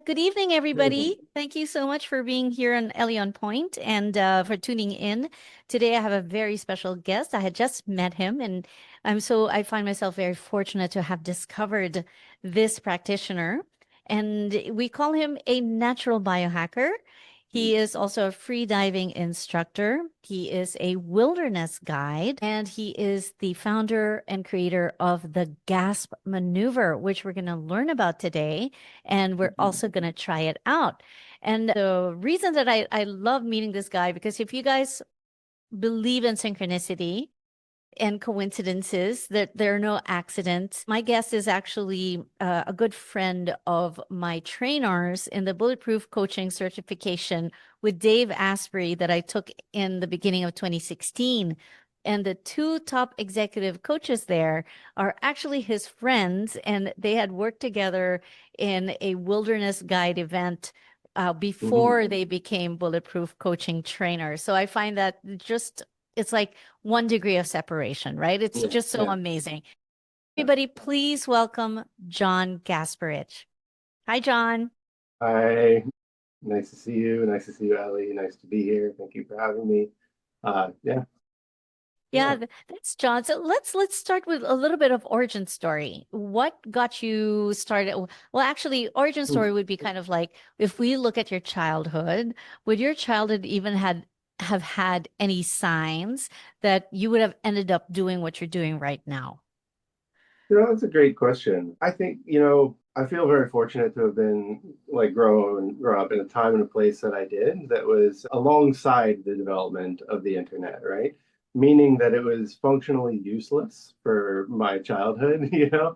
Good evening, everybody. Thank you so much for being here on Ellie on Point and for tuning in. Today, I have a very special guest. I had just met him, and I find myself very fortunate to have discovered this practitioner. And we call him a natural biohacker. He is also a free diving instructor. He is a wilderness guide, and he is the founder and creator of the Gasp maneuver, which we're going to learn about today. And we're also going to try it out. And the reason that I love meeting this guy, because if you guys believe in synchronicity and coincidences, that there are no accidents, my guest is actually a good friend of my trainers in the Bulletproof Coaching certification with Dave Asprey that I took in the beginning of 2016. And the two top executive coaches there are actually his friends, and they had worked together in a wilderness guide event before they became Bulletproof Coaching trainers. So I find that it's like 1 degree of separation, right? It's Yeah, just so yeah. amazing. Everybody, please welcome John Gasparich. Hi, John. Hi, nice to see you. Nice to see you, Ellie. Nice to be here. Thank you for having me. Yeah, Yeah, yeah. that's John. So let's start with a little bit of origin story. What got you started? Well, actually, origin Hmm. story would be kind of like if we look at your childhood, would your childhood even have had any signs that you would have ended up doing what you're doing right now? That's a great question. I think, I feel very fortunate to have been like grow up in a time and a place that I did that was alongside the development of the internet, right? Meaning that it was functionally useless for my childhood,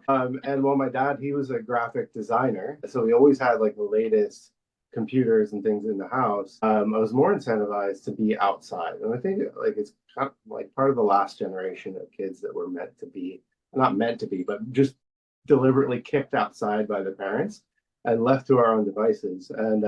And while my dad, he was a graphic designer, so we always had like the latest computers and things in the house. I was more incentivized to be outside, and I think like it's kind of like part of the last generation of kids that were meant to be not meant to be, but just deliberately kicked outside by the parents and left to our own devices. And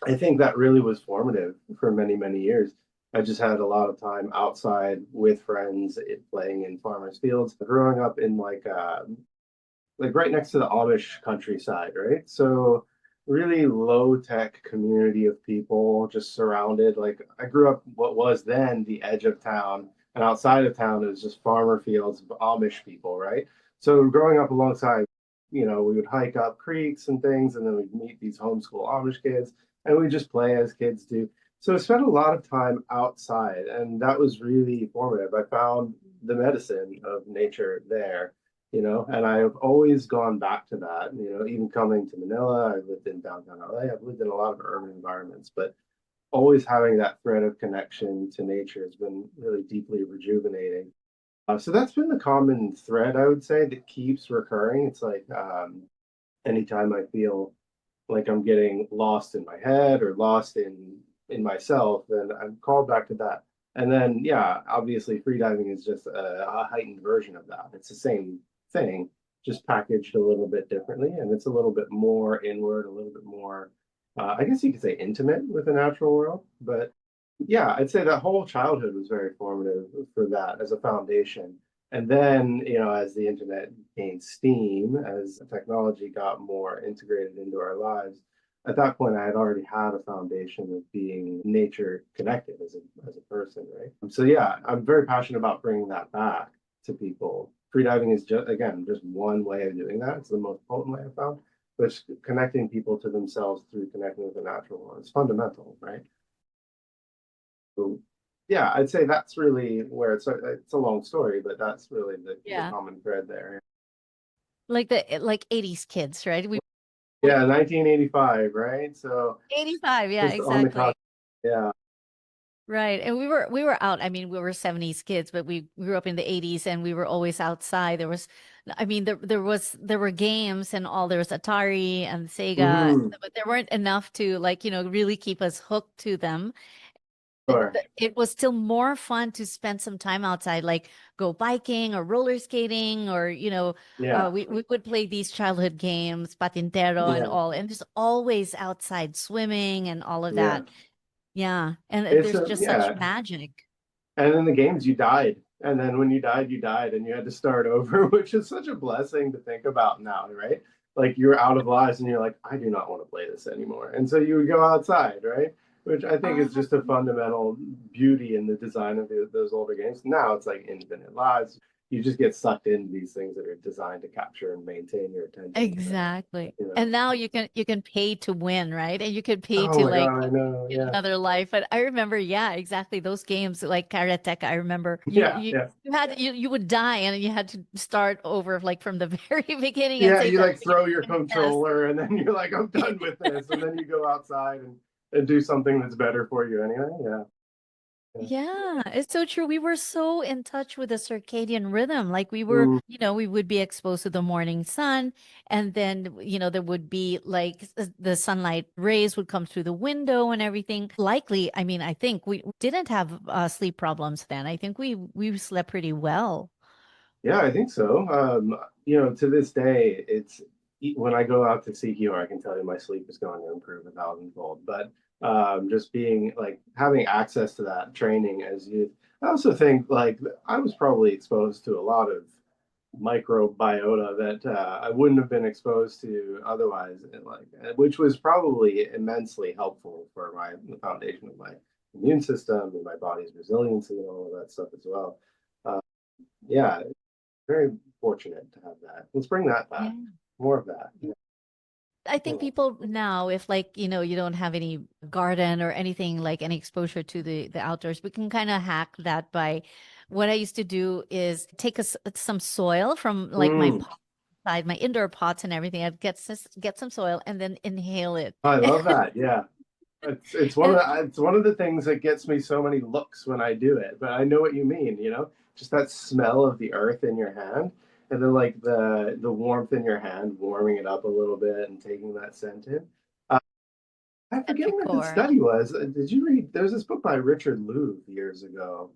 I think that really was formative for many, many years. I just had a lot of time outside with friends playing in farmers' fields, growing up in like right next to the Amish countryside, right? So really low tech community of people just surrounded. Like I grew up what was then the edge of town, and outside of town it was just farmer fields of Amish people, right? So growing up alongside, we would hike up creeks and things, and then we'd meet these homeschool Amish kids, and we just play as kids do. So I spent a lot of time outside, and that was really formative. I found the medicine of nature there, and I've always gone back to that, even coming to Manila. I've lived in downtown LA, I've lived in a lot of urban environments, but always having that thread of connection to nature has been really deeply rejuvenating. So that's been the common thread, I would say, that keeps recurring. It's like anytime I feel like I'm getting lost in my head or lost in myself, then I'm called back to that. And then, yeah, obviously, freediving is just a heightened version of that. It's the same thing, just packaged a little bit differently, and it's a little bit more inward, a little bit more, I guess you could say, intimate with the natural world. But yeah, I'd say that whole childhood was very formative for that as a foundation. And then, as the internet gained steam, as technology got more integrated into our lives, at that point, I had already had a foundation of being nature connected as a person, right? So yeah, I'm very passionate about bringing that back to people. Freediving is just again just one way of doing that. It's the most potent way I found, but it's connecting people to themselves through connecting with the natural world. It's fundamental, right? So yeah, I'd say that's really where it's a long story, but that's really the Yeah. common thread there. Like 80s kids, right? Yeah, 1985, right? So 85, yeah, just on the exactly. cusp. Yeah. Right. And we were out. I mean, we were 70s kids, but we grew up in the 80s and we were always outside. There were games and all. There was Atari and Sega, Hmm. but there weren't enough to really keep us hooked to them. Sure. It was still more fun to spend some time outside, like go biking or roller skating, or Yeah. we would play these childhood games, patintero and Yeah. all, and just always outside swimming and all of Yeah. that. Yeah, and It's there's a just such yeah. magic. And in the games you died. And then when you died, and you had to start over, which is such a blessing to think about now, right? like you're out of lives and you're like, I do not want to play this anymore. And so you would go outside, right? Which I think is Oh, just a fundamental beauty in the design of those older games. Now it's like infinite lives. You just get sucked into these things that are designed to capture and maintain your attention. But, exactly. you know, And now you can pay to win, right? And you can pay oh to my like God, I know. get Yeah. another life. But I remember, yeah, exactly. Those games like Karateka, I remember Yeah. Yeah. you would die and you had to start over like from the very beginning and Yeah. save You that like throw your yes. controller and then you're like, I'm done with this. And then you go outside and do something that's better for you anyway. Yeah. Yeah. Yeah, it's so true. We were so in touch with the circadian rhythm. Like we were, Mm, we would be exposed to the morning sun, and then, there would be like the sunlight rays would come through the window and everything. Likely, I mean, I think we didn't have sleep problems then. I think we slept pretty well. yeah, I think so. To this day, when I go out to CQ, I can tell you my sleep is going to improve 1,000-fold. But just being like having access to that training as you, I also think like I was probably exposed to a lot of microbiota that I wouldn't have been exposed to otherwise, which was probably immensely helpful for the foundation of my immune system and my body's resiliency and all of that stuff as well. Uh, yeah, very fortunate to have that. Let's bring that back. Yeah. More of that. I think Yeah. people now, if like, you don't have any garden or anything like any exposure to the outdoors, we can kind of hack that by what I used to do is take some soil from like my Mm, pot side, my indoor pots and everything. I'd get some soil and then inhale it. I love that. Yeah. And It's one of the things that gets me so many looks when I do it. But I know what you mean, just that smell of the earth in your hand, and then like the warmth in your hand, warming it up a little bit and taking that scent in. Uh, I forget what the petrichor. study was. Did you read? There's this book by Richard Louv years ago.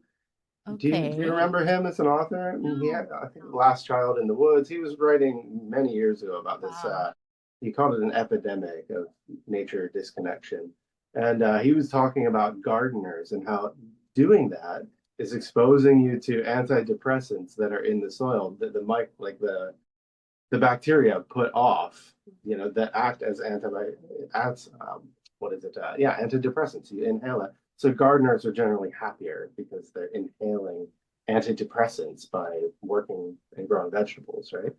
Do you Okay. remember him as an author? And he No, had, I think, no. Last Child in the Woods. He was writing many years ago about this. Wow. He called it an epidemic of nature disconnection, and he was talking about gardeners and how doing that is exposing you to antidepressants that are in the soil that the bacteria put off, that act as what is it? Yeah, antidepressants. You inhale it. So gardeners are generally happier because they're inhaling antidepressants by working and growing vegetables, right?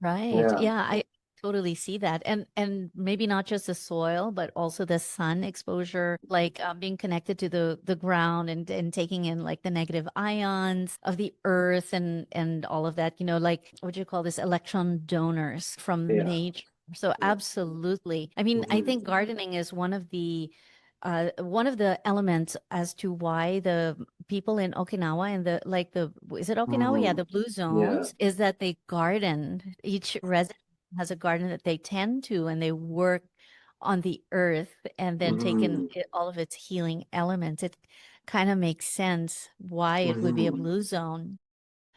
Right. Yeah. Yeah, I totally see that. And maybe not just the soil, but also the sun exposure, like being connected to the ground and taking in like the negative ions of the earth and all of that, like what do you call this electron donors from Yeah. nature. So Yeah. absolutely. I mean, I Mhm. think gardening is one of the elements as to why the people in Okinawa and is it Okinawa? Yeah, Mhm. the blue Yeah. zones is that they garden. Each resident has a garden that they tend to and they work on the earth and then take in Mhm. all of its healing elements. It kind of makes sense why it would be a Mhm. blue zone.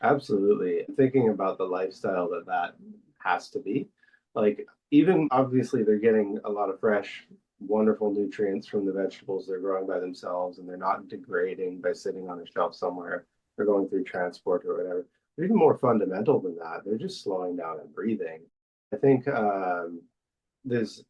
Absolutely. Thinking about the lifestyle that has to be. Like, even obviously, they're getting a lot of fresh, wonderful nutrients from the vegetables they're growing by themselves, and they're not degrading by sitting on a shelf somewhere. They're going through transport or whatever. But even more fundamental than that, they're just slowing down and breathing. I think there's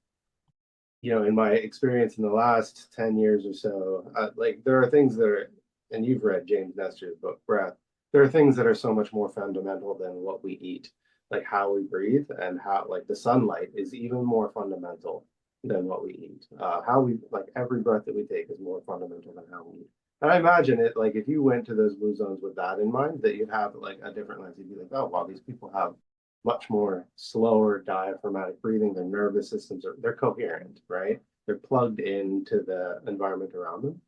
in my experience in the last 10 years or so, like there are things that are, and you've read James Nestor's book, Breath, there are things that are so much more fundamental than what we eat, like how we breathe and how, like the sunlight is even more fundamental than what we eat. Like every breath that we take is more fundamental than how we eat. And I imagine it, like if you went to those blue zones with that in mind, that you'd have like a different lens. You'd be like, oh, wow, these people have much more slower diaphragmatic breathing. Their nervous systems they're coherent, right? They're plugged into the environment around them,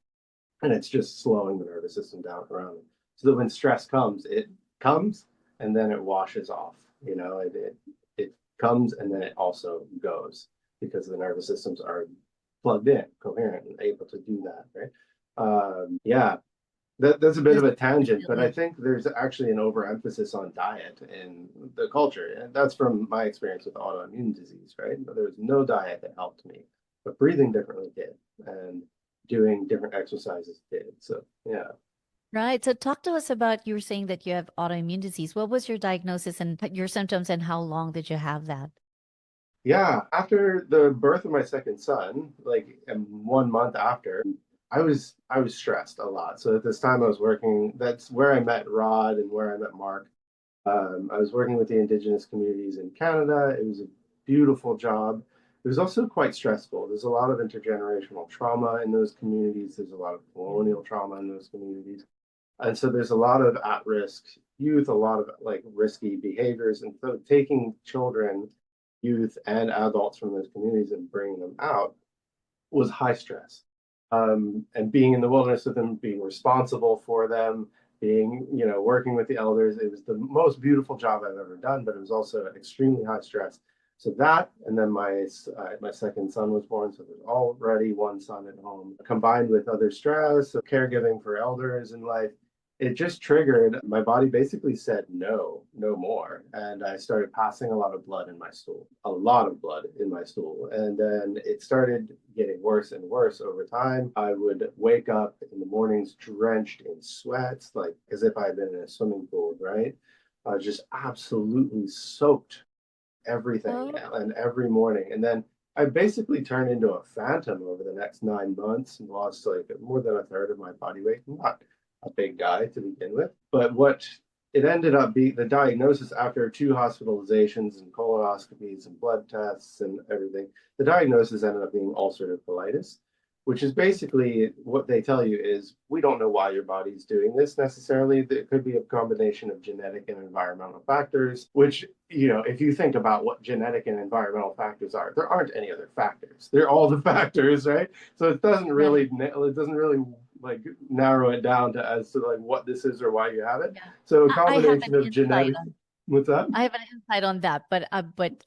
and it's just slowing the nervous system down around them. So that when stress comes, it comes and then it washes off. It comes and then it also goes because the nervous systems are plugged in, coherent, and able to do that, right? Yeah, that's a bit of This a tangent, but I really think there's actually an overemphasis on diet in the culture. And that's from my experience with autoimmune disease, right? There was no diet that helped me, but breathing differently did, and doing different exercises did. So, yeah. right. So talk to us about you were saying that you have autoimmune disease. What was your diagnosis and your symptoms and how long did you have that? Yeah, after the birth of my second son, like 1 month after, I was stressed a lot. So at this time I was working, that's where I met Rod and where I met Mark. I was working with the indigenous communities in Canada. It was a beautiful job. It was also quite stressful. There's a lot of intergenerational trauma in those communities. There's a lot of colonial trauma in those communities. And so there's a lot of at-risk youth, a lot of like risky behaviors. And so taking children, youth, and adults from those communities and bringing them out was high stress. And being in the wilderness with them, being responsible for them, being, working with the elders, it was the most beautiful job I've ever done, but it was also extremely high stress. So that, and then my second son was born, so there's already one son at home, combined with other stress of caregiving for elders in life. It just triggered my body basically said no, no more. And I started passing a lot of blood in my stool, a lot of blood in my stool. And then it started getting worse and worse over time. I would wake up in the mornings drenched in sweat, like as if I had been in a swimming pool, right? Just absolutely soaked everything Oh, and every morning. And then I basically turned into a phantom over the next 9 months and lost like more than a third of my body weight. Not a big guy to begin with, but what it ended up being the diagnosis after 2 hospitalizations and colonoscopies and blood tests and everything, the diagnosis ended up being ulcerative colitis, which is basically what they tell you is we don't know why your body's doing this necessarily. It could be a combination of genetic and environmental factors, which, if you think about what genetic and environmental factors are, there aren't any other factors. They're all the factors, right? So right. it doesn't really like narrow it down to as to like what this is or why you have it. Yeah. So a I have combination an of insight genetic, on what's that? I have an insight on that, but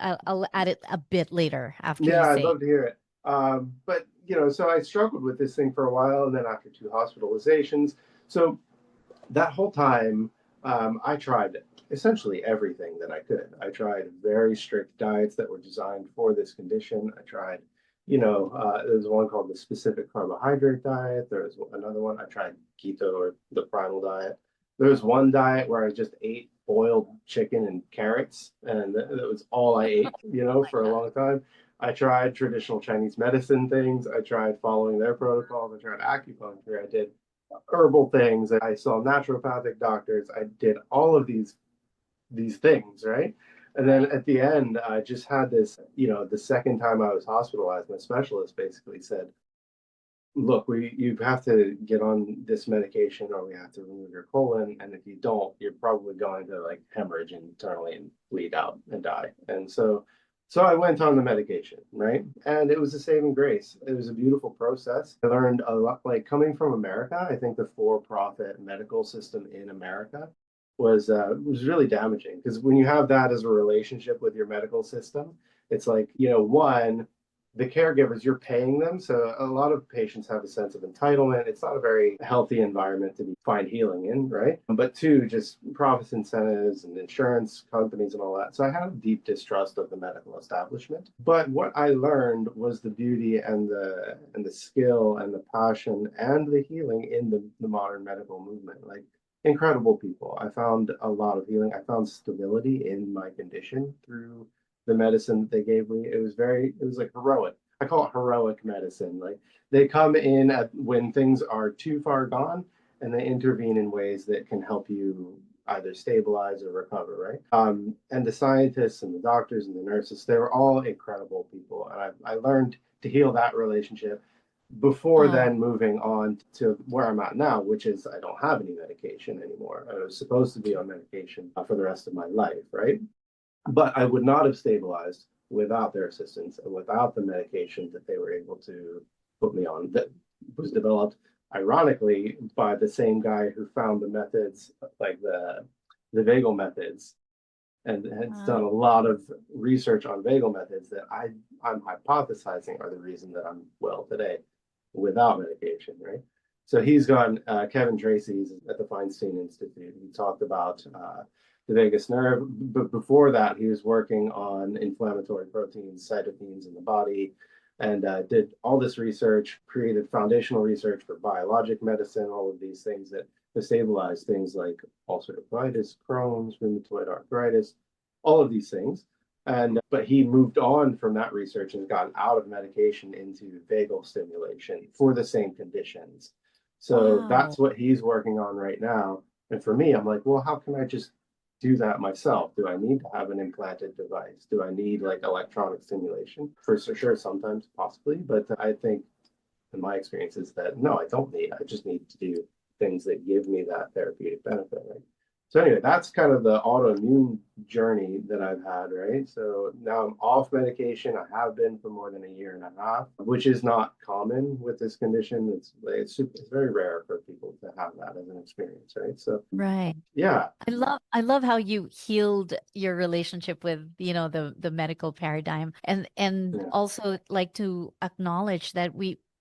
I'll add it a bit later after Yeah, you I'd say. love to hear it. But so I struggled with this thing for a while, and then after 2 hospitalizations, so that whole time, I tried essentially everything that I could. I tried very strict diets that were designed for this condition. I tried, there's one called the specific carbohydrate diet. There was another one. I tried keto or the primal diet. There was one diet where I just ate boiled chicken and carrots, and that was all I ate, Oh my for a God. long time. I tried traditional Chinese medicine things. I tried following their protocols. I tried acupuncture. I did herbal things. I saw naturopathic doctors. I did all of these things, right? And then Right. at the end, I just had this, the second time I was hospitalized, my specialist basically said, look, you have to get on this medication or we have to remove your colon. And if you don't, you're probably going to like hemorrhage internally and bleed out and die. And so I went on the medication, right? And it was a saving grace. It was a beautiful process. I learned a lot, like coming from America, I think the for-profit medical system in America was really damaging because when you have that as a relationship with your medical system, it's like, one, the caregivers, you're paying them. So a lot of patients have a sense of entitlement. It's not a very healthy environment to be find healing in, right? But two, just profit incentives and insurance companies and all that. So I had a deep distrust of the medical establishment. But what I learned was the beauty and the skill and the passion and the healing in the modern medical movement. Like incredible people. I found a lot of healing. I found stability in my condition through the medicine that they gave me. It was like heroic. I call it heroic medicine. Like they come in when things are too far gone and they intervene in ways that can help you either stabilize or recover, right? And the scientists and the doctors and the nurses, they were all incredible people. And I learned to heal that relationship before Oh, then moving on to where I'm at now, which is I don't have any medication anymore. I was supposed to be on medication for the rest of my life, right? But I would not have stabilized without their assistance and without the medication that they were able to put me on that was developed ironically by the same guy who found the methods like the vagal methods and has uh, done a lot of research on vagal methods that I'm hypothesizing are the reason that I'm well today without medication, right? So he's gone, Kevin Tracy's at the Feinstein Institute. He talked about the vagus nerve. But before that, he was working on inflammatory proteins, cytokines in the body, and did all this research, created foundational research for biologic medicine, all of these things that to stabilize things like ulcerative colitis, Crohn's, rheumatoid arthritis, all of these things. And but he moved on from that research and has gotten out of medication into vagal stimulation for the same conditions. So Wow. that's what he's working on right now. And for me, I'm like, well, how can I just do that myself? Do I need to have an implanted device? Do I need like electronic stimulation? For sure, sometimes possibly, but I think in my experience is that no, I don't need. I just need to do things that give me that therapeutic benefit, right? So anyway, that's kind of the autoimmune journey that I've had, right? So now I'm off medication. I have been for more than a year and a half, which is not common with this condition. It's very rare for people to have that as an experience, right? So Right. yeah, I love how you healed your relationship with, the medical paradigm, and yeah, also like to acknowledge that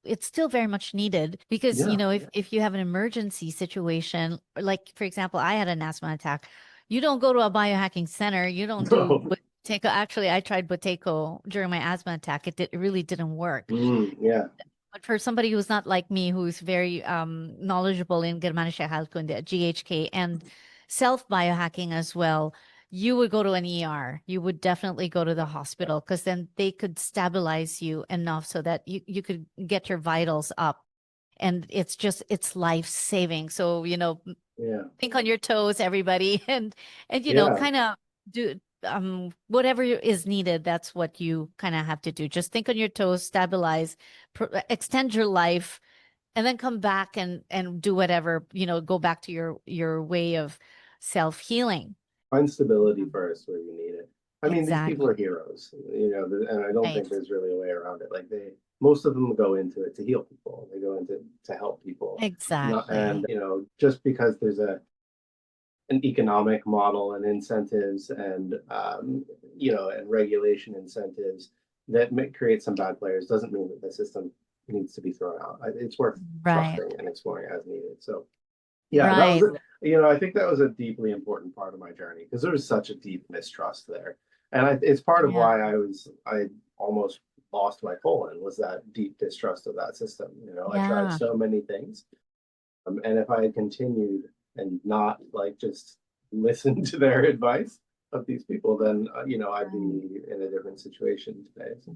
it's still very much needed because, yeah. if you have an emergency situation, like for example, I had an asthma attack. You don't go to a biohacking center. You don't do No. Buteyko. Actually, I tried Buteyko during my asthma attack. It really didn't work. Yeah. But for somebody who's not like me, who's very knowledgeable in Germanische Heilkunde, GHK, and self biohacking as well, you would go to an ER. You would definitely go to the hospital because then they could stabilize you enough so that you could get your vitals up. And it's life saving. So, Yeah. think on your toes, everybody, and Yeah. kind of do whatever is needed. That's what you kind of have to do. Just think on your toes, stabilize, extend your life, and then come back and do whatever, go back to your way of self-healing. Find stability Mhm. first where you need it. I mean, these people Exactly. are heroes, and I don't Right. think there's really a way around it. Like most of them go into it to heal people. They go into to help people. Not, and Exactly. just because there's an economic model and incentives and and regulation incentives that create some bad players doesn't mean that the system needs to be thrown out. It's worth Right. trusting and exploring as needed. So yeah, that was Right. I think that was a deeply important part of my journey because there was such a deep mistrust there, and it's part of Yeah. why I almost lost my colon was that deep distrust of that system. I tried Yeah. so many things, and if I had continued and not like just listened to their advice of these people, then I'd Right. be in a different situation today. So,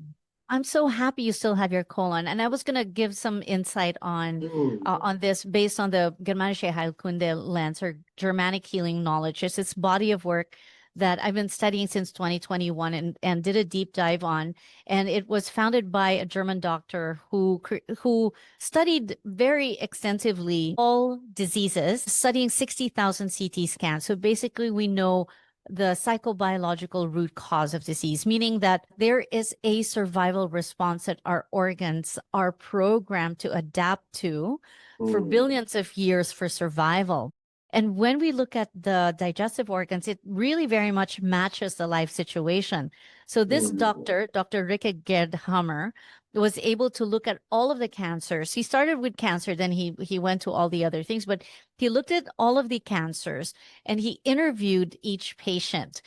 I'm so happy you still have your colon. And I was going to give some insight mm, on this based on the Germanische Heilkunde lens or Germanic healing knowledge. It's this body of work that I've been studying since 2021 and did a deep dive on. And it was founded by a German doctor who studied very extensively all diseases, studying 60,000 CT scans. So basically, we know the psychobiological root cause of disease, meaning that there is a survival response that our organs are programmed to adapt to for mm, billions of years for survival. And when we look at the digestive organs, it really very much matches the life situation. So this mm, doctor, Dr. Ricke Gerdhammer, was able to look at all of the cancers. He started with cancer, then he went to all the other things, but he looked at all of the cancers and he interviewed each patient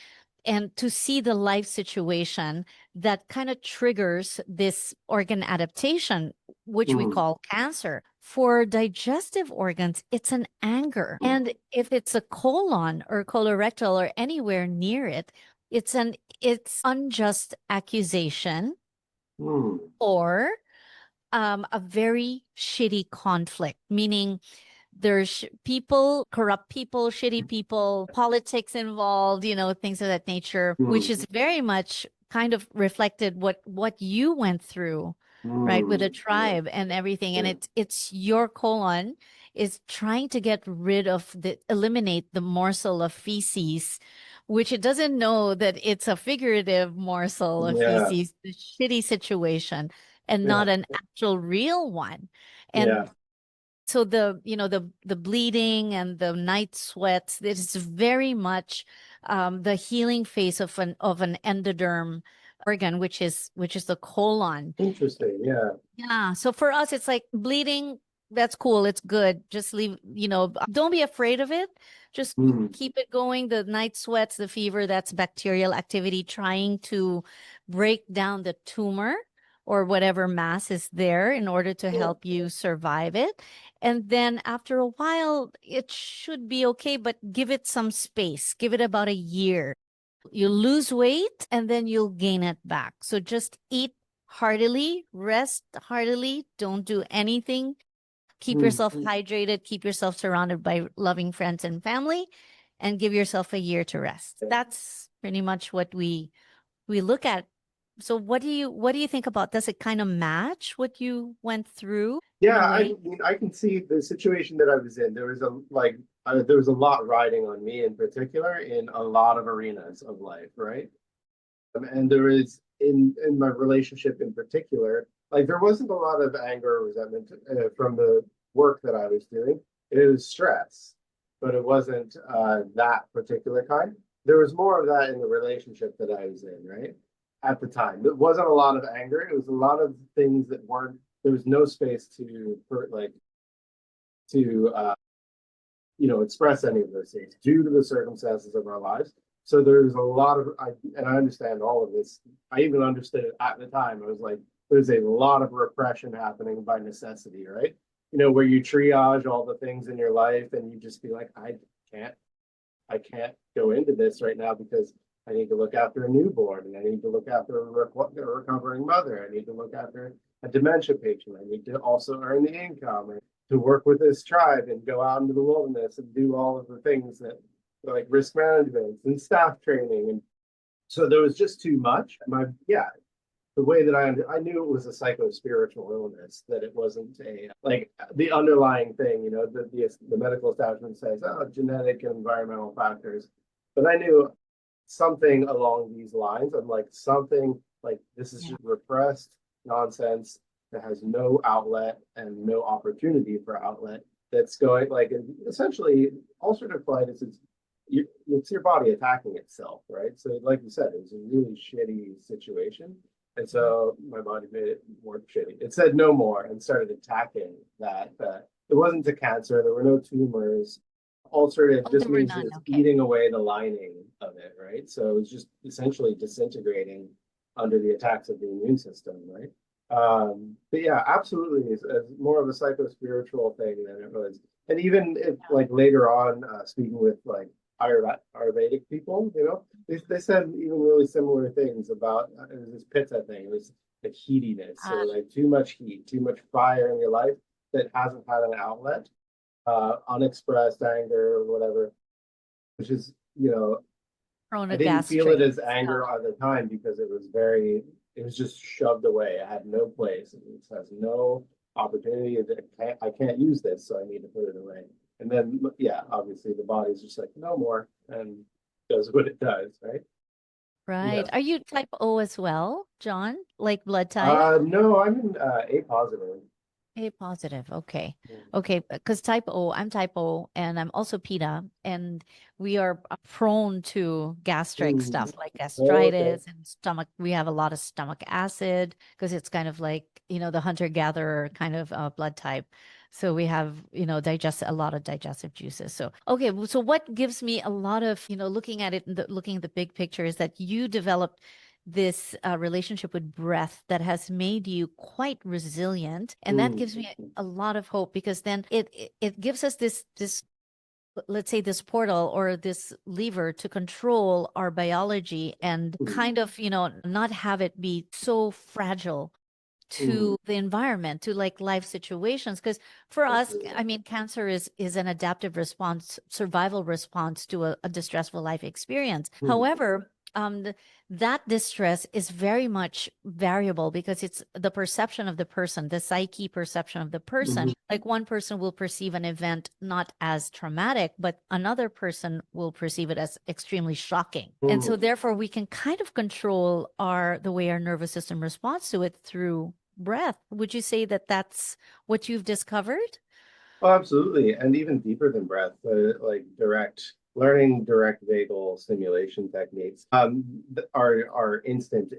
and to see the life situation that kind of triggers this organ adaptation, which we mm, call cancer. For digestive organs, it's an anger. And if it's a colon or colorectal or anywhere near it, it's unjust accusation mm, or a very shitty conflict, meaning there's people, corrupt people, shitty people, politics involved, things of that nature, which mm, is very much kind of reflected what you went through, right, with a yeah, tribe and everything. And yeah. it's your colon is trying to get rid of eliminate the morsel of feces, which it doesn't know that it's a figurative morsel of Yeah, feces, the shitty situation, and yeah, not an actual real one. yeah. And so the bleeding and the night sweats, it is very much the healing phase of an endoderm organ, which is the colon. Interesting. Yeah. Yeah. So for us, it's like bleeding. That's cool. It's good. Just leave, don't be afraid of it. Just Mm, keep it going. The night sweats, the fever, that's bacterial activity trying to break down the tumor or whatever mass is there in order to yeah. help you survive it. And then after a while, it should be okay, but give it some space. Give it about a year. You lose weight and then you'll gain it back. So just eat heartily, rest heartily, don't do anything. Keep Mm. yourself hydrated, keep yourself surrounded by loving friends and family, and give yourself a year to rest. That's pretty much what we look at. So what do you think about, does it kind of match what you went through in Yeah, a I way? mean, I can see the situation that I was in. There was a there was a lot riding on me in particular in a lot of arenas of life, right? And there is in my relationship in particular, like there wasn't a lot of anger or resentment from the work that I was doing. It was stress, but it wasn't that particular kind. There was more of that in the relationship that I was in, right? At the time, it wasn't a lot of anger. It was a lot of things that weren't. There was no space to like to express any of those things due to the circumstances of our lives. So there's a lot of, and I understand all of this. I even understood it at the time. I was like, there's a lot of repression happening by necessity, right? Where you triage all the things in your life and you just be like, can't, I can't go into this right now because I need to look after a newborn and I need to look after a recovering mother. I need to look after a dementia patient. I need to also earn the income to work with this tribe and go out into the wilderness and do all of the things that like risk management and staff training. And so there was just too much. The way that I knew it was a psycho-spiritual illness, that it wasn't a like the underlying thing, the medical establishment says, oh, genetic and environmental factors. But I knew something along these lines. I'm like, something like this is Yeah. just repressed nonsense that has no outlet and no opportunity for outlet. That's going like essentially ulcerative colitis is it's your body attacking itself, right? So, like you said, it was a really shitty situation. And so my body made it more shitty. It said no more and started attacking that. It wasn't a cancer. There were no tumors. Ulcerative Oh, just there were means none. it's Okay. eating away the lining of it, right? So it was just essentially disintegrating under the attacks of the immune system, right? But yeah, absolutely, it's more of a psycho-spiritual thing than it was. And even if, like later on, speaking with like Ayurvedic people, they said even really similar things about it was this pitta thing. It was like heatiness, so Ah, like too much heat, too much fire in your life that hasn't had an outlet, unexpressed anger or whatever, which is, prone I to didn't feel it gastric as stuff. anger at the time because it was just shoved away. It had no place. It has no opportunity. I can't use this, so I need to put it away. And then, yeah, obviously the body's just like, no more, and does what it does, right? Yeah. Right. Are you type O as well, John? Like blood type? No, I'm in A positive. A positive. Okay. Okay. Because type O, I'm type O and I'm also PETA, and we are prone to gastric Mm. stuff like Oh, okay. gastritis and stomach. We have a lot of stomach acid because it's kind of like, the hunter-gatherer kind of blood type. So we have, a lot of digestive juices. So, okay. So what gives me a lot of, looking at it, looking at the big picture is that you developed this relationship with breath that has made you quite resilient, and that Mm. gives me a lot of hope, because then it gives us this, let's say, this portal or this lever to control our biology and Mm. kind of, not have it be so fragile Mm. to the environment, to like life situations. Because for us, Absolutely. I mean, cancer is an adaptive response, survival response to a distressful life experience. Mm. However, that distress is very much variable because it's the perception of the person, the psyche perception of the person. Mhm. Like one person will perceive an event not as traumatic, but another person will perceive it as extremely shocking. And so Mhm. therefore we can kind of control the way our nervous system responds to it through breath. Would you say that that's what you've discovered? Oh, absolutely. And even deeper than breath, like learning direct vagal stimulation techniques are instant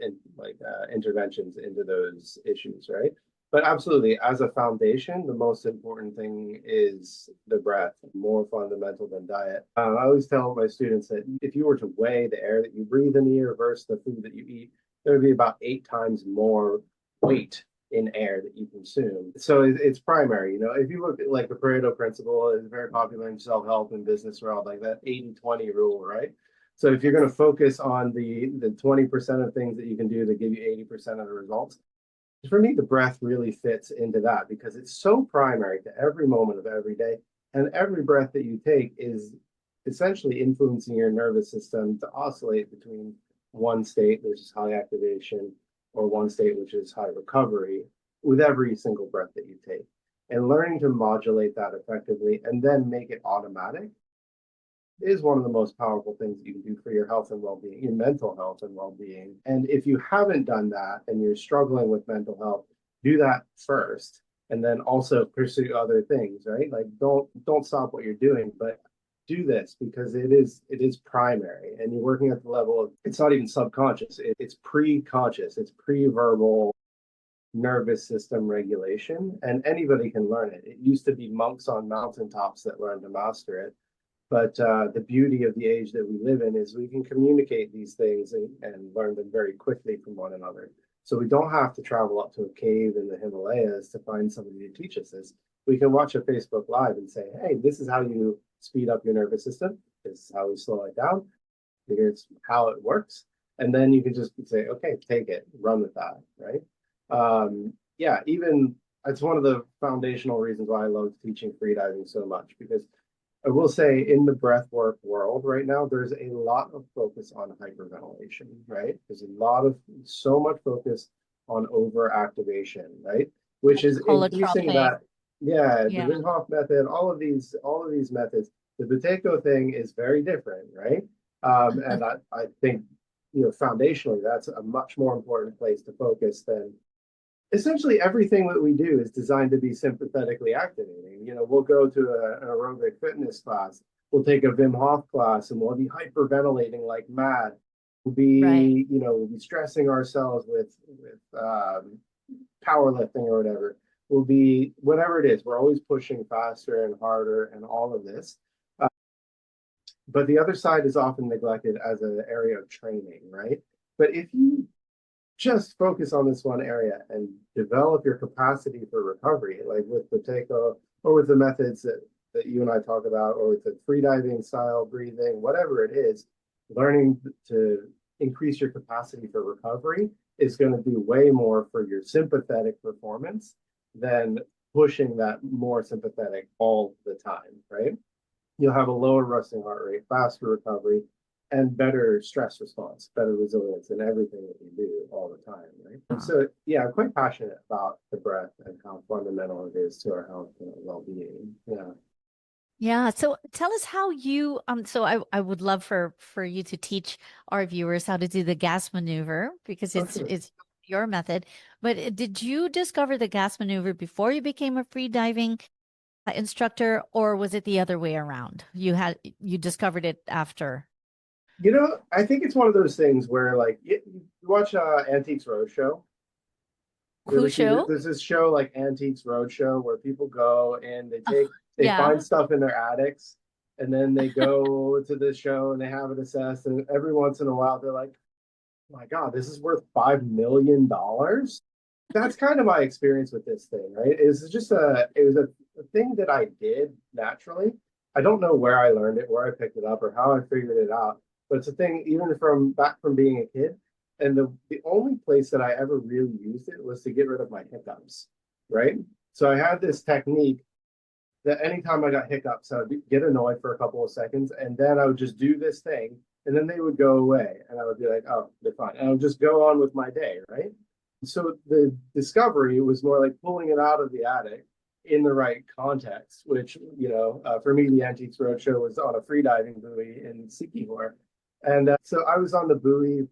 interventions into those issues, right? But absolutely, as a foundation, the most important thing is the breath, more fundamental than diet. I always tell my students that if you were to weigh the air that you breathe in the year versus the food that you eat, there would be about 8 times more weight in air that you consume. So it's primary. If you look at like the Pareto principle is very popular in self-help and business world, like that 80-20 rule, right? So if you're going to focus on the 20% of things that you can do that give you 80% of the results, for me, the breath really fits into that because it's so primary to every moment of every day. And every breath that you take is essentially influencing your nervous system to oscillate between one state, which is high activation, or one state, which is high recovery, with every single breath that you take. And learning to modulate that effectively and then make it automatic is one of the most powerful things that you can do for your health and well-being, your mental health and well-being. And if you haven't done that and you're struggling with mental health, do that first and then also pursue other things, right? Like don't stop what you're doing, but do this because it is primary and you're working at the level of it's not even subconscious, it's pre-conscious, it's pre-verbal nervous system regulation, and anybody can learn it. It used to be monks on mountaintops that learned to master it. But the beauty of the age that we live in is we can communicate these things and learn them very quickly from one another. So we don't have to travel up to a cave in the Himalayas to find somebody to teach us this. We can watch a Facebook Live and say, hey, this is how you speed up your nervous system. This is how we slow it down. Here's how it works. And then you can just say, okay, take it, run with that, right? Yeah, even it's one of the foundational reasons why I love teaching freediving so much, because I will say in the breathwork world right now, there's a lot of focus on hyperventilation, right? There's so much focus on overactivation, right? Which is increasing Holotropic. that, yeah, the Yeah. Wim Hof method, all of these methods. The Buteyko thing is very different, right? And I think, foundationally, that's a much more important place to focus than essentially everything that we do is designed to be sympathetically activating. We'll go to an aerobic fitness class, we'll take a Wim Hof class, and we'll be hyperventilating like mad. Right. We'll be stressing ourselves with powerlifting or whatever. We'll be whatever it is. We're always pushing faster and harder and all of this. But the other side is often neglected as an area of training, right? But if you just focus on this one area and develop your capacity for recovery, like with the Buteyko or with the methods that you and I talk about, or with the freediving style breathing, whatever it is, learning to increase your capacity for recovery is going to do way more for your sympathetic performance than pushing that more sympathetic all the time, right? You'll have a lower resting heart rate, faster recovery, and better stress response, better resilience in everything that you do all the time, right? And so, yeah, I'm quite passionate about the breath and how fundamental it is to our health and our well-being. Yeah. Yeah. So tell us how you so I would love for you to teach our viewers how to do the gas maneuver because Oh, it's sure. it's your method. But did you discover the gas maneuver before you became a free diving instructor, or was it the other way around? You discovered it after. I think it's one of those things where, like, you watch Antiques Roadshow. You ever Who see show? there's this show like Antiques Roadshow where people go and Oh, they yeah. find stuff in their attics, and then they go to the show and they have it assessed, and every once in a while they're like, oh my God, this is worth $5 million. That's kind of my experience with this thing, right? It was a thing that I did naturally. I don't know where I learned it, where I picked it up, or how I figured it out, but it's a thing even from back from being a kid. And the only place that I ever really used it was to get rid of my hiccups, right? So I had this technique that anytime I got hiccups, I would get annoyed for a couple of seconds, and then I would just do this thing, and then they would go away, and I would be like, "Oh, they're fine," and I would just go on with my day, right? So the discovery was more like pulling it out of the attic in the right context, which for me, the Antiques Roadshow was on a freediving buoy in Sikihor, and so I was on the buoy.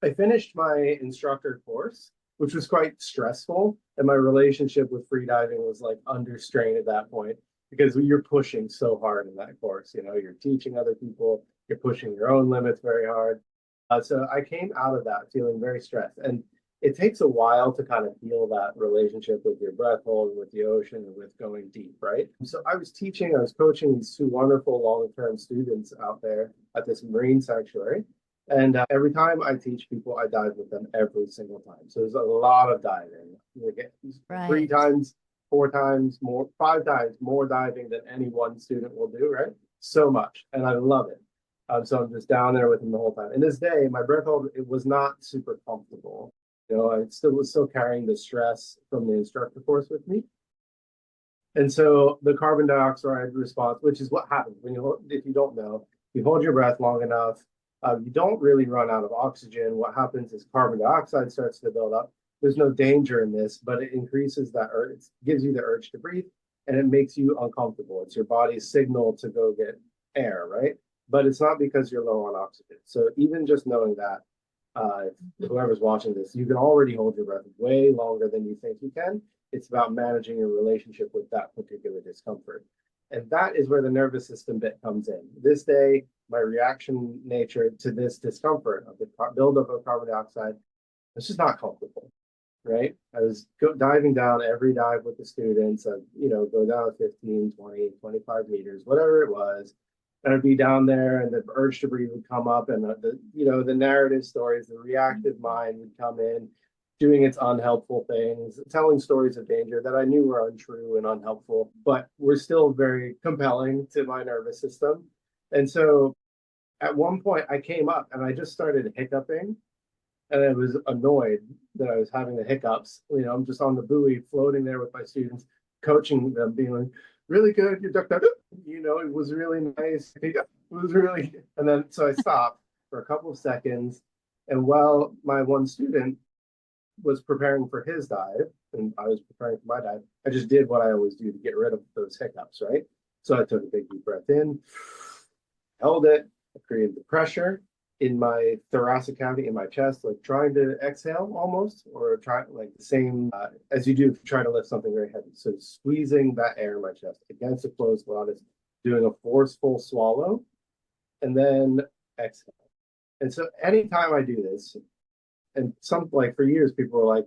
I finished my instructor course, which was quite stressful. And my relationship with freediving was like under strain at that point because you're pushing so hard in that course. You're teaching other people, you're pushing your own limits very hard. So I came out of that feeling very stressed. And it takes a while to kind of heal that relationship with your breath hold, with the ocean, and with going deep, right? So I was coaching these two wonderful long-term students out there at this marine sanctuary. And every time I teach people, I dive with them every single time. So there's a lot of diving. We get three Right. times, four times more, five times more diving than any one student will do, right? So much. And I love it. So I'm just down there with him the whole time. And this day, my breath hold, it was not super comfortable. I still was still carrying the stress from the instructor course with me. And so the carbon dioxide response, which is what happens when if you don't know, you hold your breath long enough, you don't really run out of oxygen. What happens is carbon dioxide starts to build up. There's no danger in this, but it increases that urge, it gives you the urge to breathe, and it makes you uncomfortable. It's your body's signal to go get air, right? But it's not because you're low on oxygen. So even just knowing that, whoever's watching this, you can already hold your breath way longer than you think you can. It's about managing your relationship with that particular discomfort. And that is where the nervous system bit comes in. This day, my reaction nature to this discomfort of the buildup of carbon dioxide, it's just not comfortable, right? I was diving down every dive with the students, go down 15, 20, 25 meters, whatever it was. And I'd be down there and the urge to breathe would come up, and the narrative stories, the reactive mind would come in, doing its unhelpful things, telling stories of danger that I knew were untrue and unhelpful, but were still very compelling to my nervous system. And so at one point I came up and I just started hiccuping, and I was annoyed that I was having the hiccups. I'm just on the buoy floating there with my students, coaching them, being like, really good, you ducked out. It was really nice. It was really, and then so I stopped for a couple of seconds. And while my one student was preparing for his dive and I was preparing for my dive, I just did what I always do to get rid of those hiccups, right? So I took a big deep breath in, held it, I created the pressure in my thoracic cavity, in my chest, like trying to exhale almost, or try like the same as you do if you try to lift something very heavy. So squeezing that air in my chest against a closed glottis, doing a forceful swallow, and then exhale. And so anytime I do this, and for years, people were like,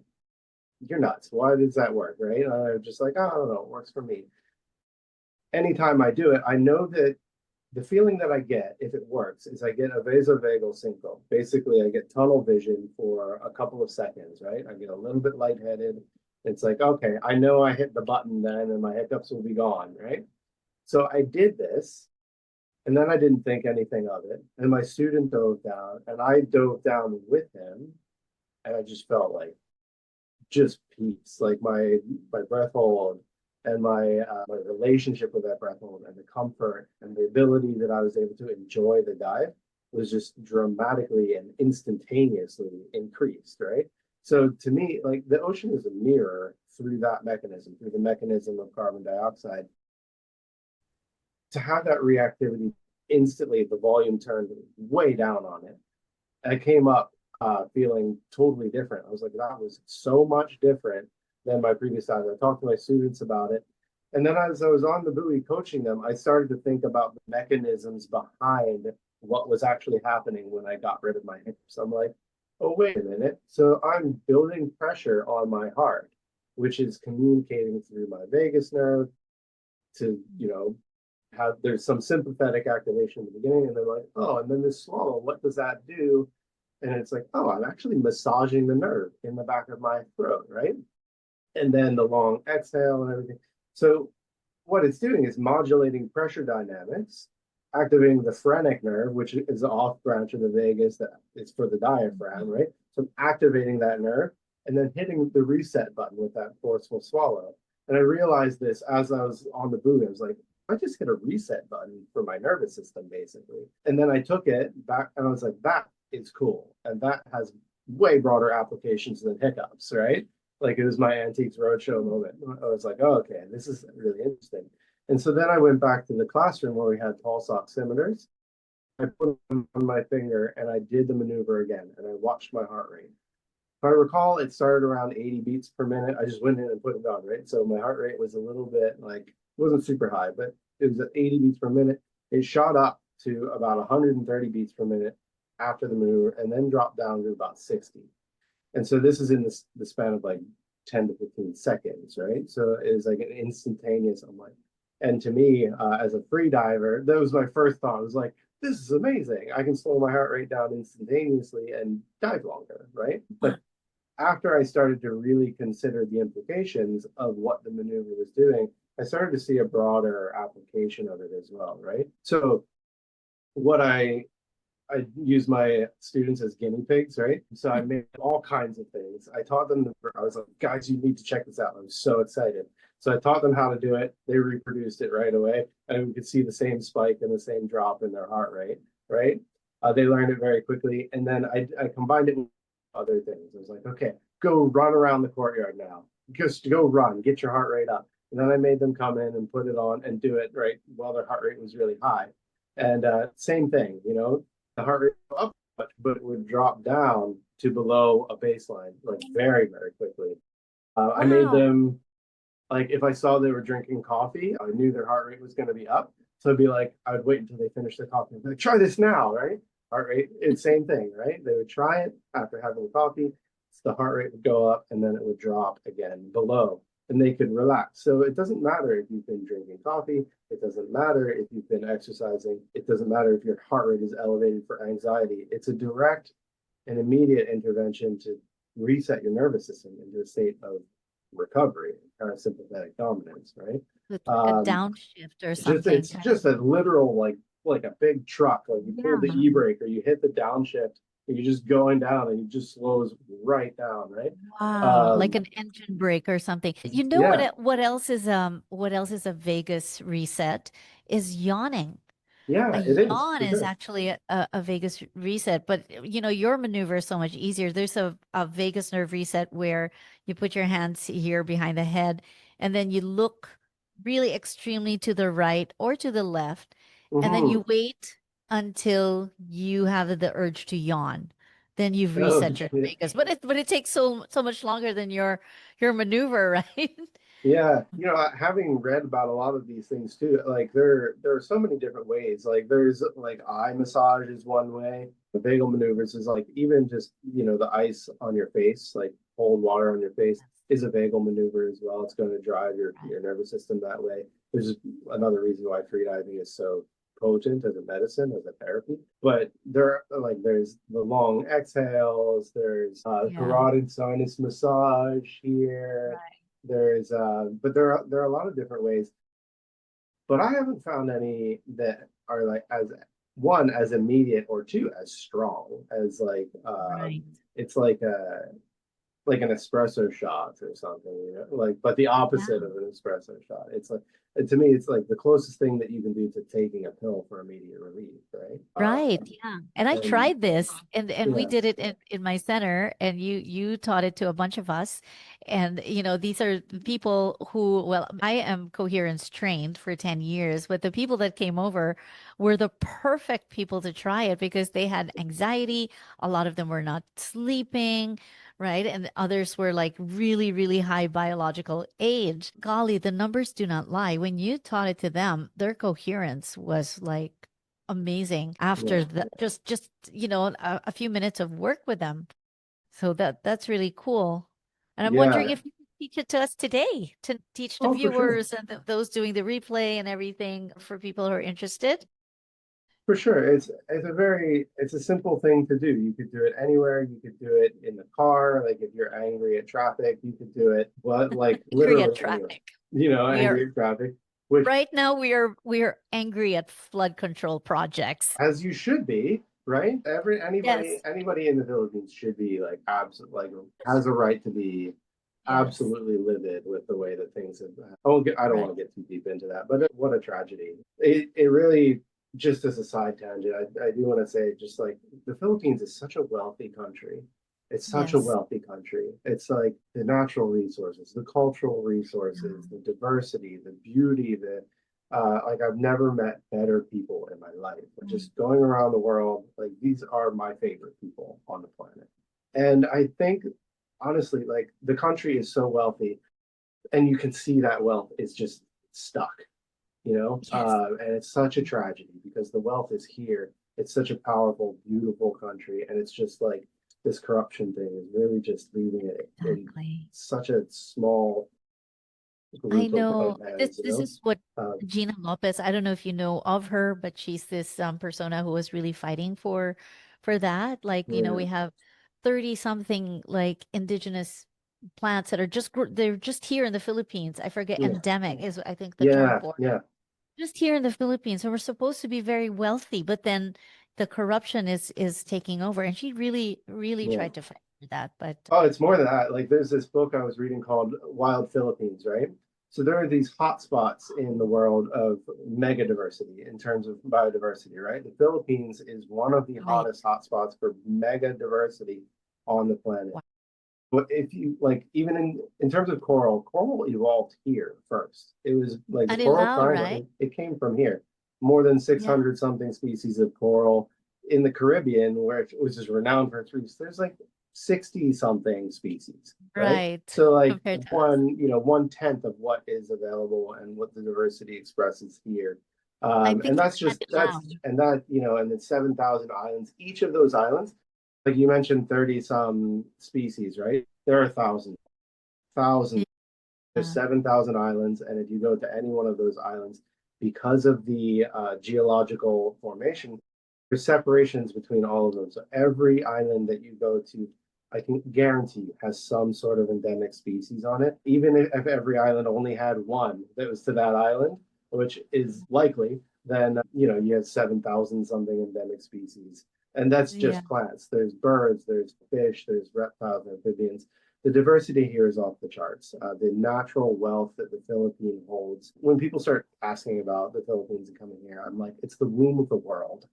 you're nuts. Why does that work? Right. And I'm just like, oh, I don't know. It works for me. Anytime I do it, I know that the feeling that I get if it works is I get a vasovagal syncope. Basically, I get tunnel vision for a couple of seconds, right? I get a little bit lightheaded. It's like, okay, I know I hit the button then and my hiccups will be gone, right? So I did this, and then I didn't think anything of it. And my student dove down, and I dove down with him, and I just felt like just peace, like my breath hold and my relationship with that breath hold and the comfort and the ability that I was able to enjoy the dive was just dramatically and instantaneously increased, right? So to me, like the ocean is a mirror through that mechanism, through the mechanism of carbon dioxide. To have that reactivity instantly, the volume turned way down on it. I came up feeling totally different. I was like, that was so much different than my previous dive. I talked to my students about it. And then as I was on the buoy coaching them, I started to think about the mechanisms behind what was actually happening when I got rid of my hiccups. I'm like, oh, wait a minute. So I'm building pressure on my heart, which is communicating through my vagus nerve to, have there's some sympathetic activation in the beginning. And they're like, oh, and then this swallow, what does that do? And it's like, oh, I'm actually massaging the nerve in the back of my throat, right? And then the long exhale and everything. So what it's doing is modulating pressure dynamics, activating the phrenic nerve, which is the off branch of the vagus that is for the diaphragm, right? So I'm activating that nerve and then hitting the reset button with that forceful swallow. And I realized this as I was on the buoy. I was like, I just hit a reset button for my nervous system, basically. And then I took it back and I was like, that is cool. And that has way broader applications than hiccups, right? Like it was my Antiques Roadshow moment. I was like, oh, okay, this is really interesting. And so then I went back to the classroom where we had pulse oximeters. I put them on my finger and I did the maneuver again and I watched my heart rate. If I recall, it started around 80 beats per minute. I just went in and put it on, right? So my heart rate was a little bit like, it wasn't super high, but it was at 80 beats per minute. It shot up to about 130 beats per minute after the maneuver and then dropped down to about 60. And so this is in the span of like 10 to 15 seconds, right? So it was like an instantaneous, I'm like, and to me, as a free diver, that was my first thought. I was like, this is amazing. I can slow my heart rate down instantaneously and dive longer, right? But after I started to really consider the implications of what the maneuver was doing, I started to see a broader application of it as well, right? So what I I use my students as guinea pigs, right? So I made all kinds of things. I taught them, I was like, guys, you need to check this out. I was so excited. So I taught them how to do it. They reproduced it right away. And we could see the same spike and the same drop in their heart rate, right? They learned it very quickly. And then I combined it with other things. I was like, okay, go run around the courtyard now. Just go run, get your heart rate up. And then I made them come in and put it on and do it right while their heart rate was really high. And same thing, the heart rate would go up much, but it would drop down to below a baseline, like very, very quickly. I made Wow. them like if I saw they were drinking coffee, I knew their heart rate was going to be up. So I'd be like, I would wait until they finished the coffee. Like, try this now, right? Heart rate, it's same thing, right? They would try it after having the coffee. The heart rate would go up and then it would drop again below, and they could relax. So it doesn't matter if you've been drinking coffee. It doesn't matter if you've been exercising. It doesn't matter if your heart rate is elevated for anxiety. It's a direct and immediate intervention to reset your nervous system into a state of recovery, parasympathetic dominance, right? It's like a Um, downshift or just something. it's just a literal like a big truck. Like you pull the Yeah. e-brake or you hit the downshift and you're just going down and it just slows right down, right? Wow, like Um, an engine brake or something. You know yeah, what else is a Vegas reset is yawning. A yeah, it is yawn for is sure. actually a Vegas reset, but your maneuver is so much easier. There's a Vegas nerve reset where you put your hands here behind the head and then you look really extremely to the right or to the left, and then Hmm. you wait until you have the urge to yawn. Then you've Oh, reset your yeah. Vegas. But it takes so much longer than your maneuver, right? Yeah, having read about a lot of these things too, like there are so many different ways. Like there's like eye massage is one way. The vagal maneuvers is like even just, the ice on your face, like cold water on your face is a vagal maneuver as well. It's going to drive your nervous system that way. There's another reason why freediving is so potent as a medicine, as a therapy. But there's the long exhales, there's Yeah. carotid sinus massage here, Right. but there are a lot of different ways, but I haven't found any that are like as one as immediate or two as strong as like Right. it's like an espresso shot or something, like but the opposite Yeah. of an espresso shot. It's like to me, it's like the closest thing that you can do to taking a pill for immediate relief, right? Right, yeah. And I And tried this and we yeah, did it in my center, and you taught it to a bunch of us. And these are people who, well, I am coherence trained for 10 years, but the people that came over were the perfect people to try it because they had anxiety. A lot of them were not sleeping, right? And others were like really, really high biological age. Golly, the numbers do not lie. When you taught it to them, their coherence was like amazing after yeah, the just a few minutes of work with them. So that's really cool. And I'm wondering yeah. if you could teach it to us today to teach the Oh, for sure. viewers and those doing the replay and everything for people who are interested. For sure. It's a simple thing to do. You could do it anywhere. You could do it in the car. Like if you're angry at traffic, you could do it, but like Angry at literally anywhere, traffic. We are angry at traffic, which right now we are angry at flood control projects. as you should be, right? Anybody Yes. anybody in the Philippines should be like absolutely like has a right to be Yes. absolutely livid with the way that things have. I don't Right. want to get too deep into that, but what a tragedy. It really, just as a side tangent, I do want to say just like the Philippines is such a wealthy country. It's such a Yes. wealthy country. It's like the natural resources, the cultural Yeah. resources, the diversity, the beauty, the like I've never met better people in my life. Mm. Just going around the world, like these are my favorite people on the planet. And I think honestly, like the country is so wealthy, and you can see that wealth is just stuck, Yes. and it's such a tragedy because the wealth is here. It's such a powerful, beautiful country, and it's just like this corruption thing is really just leaving it in Exactly. such a small I group of know hands, this is what Um, Gina Lopez, I don't know if you know of her, but she's this persona who was really fighting for that. Like, yeah, we have 30 something like indigenous plants that are they're just here in the Philippines. I forget, yeah, endemic is I think the term yeah, for it. yeah, Just here in the Philippines. And we're supposed to be very wealthy, but then the corruption is taking over. And she really Yeah. tried to fight for that. But Oh, it's more than that. Like there's this book I was reading called Wild Philippines, right? So there are these hotspots in the world of mega diversity in terms of biodiversity, right? The Philippines is one of the right. hottest hotspots for mega diversity on the planet. Wow. But if you like, even in terms of coral evolved here first. It was like the coral Adilao, triangle, right? it came from here. More than Yeah. 600 something species of coral in the Caribbean, which is renowned for its reefs. There's like 60 something species, right? Right. So like Compared to us. 1/10 of what is available and what the diversity expresses here. I And think that's it's just Adilao. and that, and then 7,000 islands. Each of those islands, like you mentioned, 30 some species, right? There are thousands. There's Yeah. 7,000 islands, and if you go to any one of those islands, because of the geological formation, there's separations between all of them. So every island that you go to, I can guarantee has some sort of endemic species on it. Even if every island only had one that was to that island, which is likely, then you have 7,000 something endemic species. And that's Yeah. just plants. There's birds, there's fish, there's reptiles, amphibians. The diversity here is off the charts. The natural wealth that the Philippines holds. When people start asking about the Philippines and coming here, I'm like, it's the womb of the world.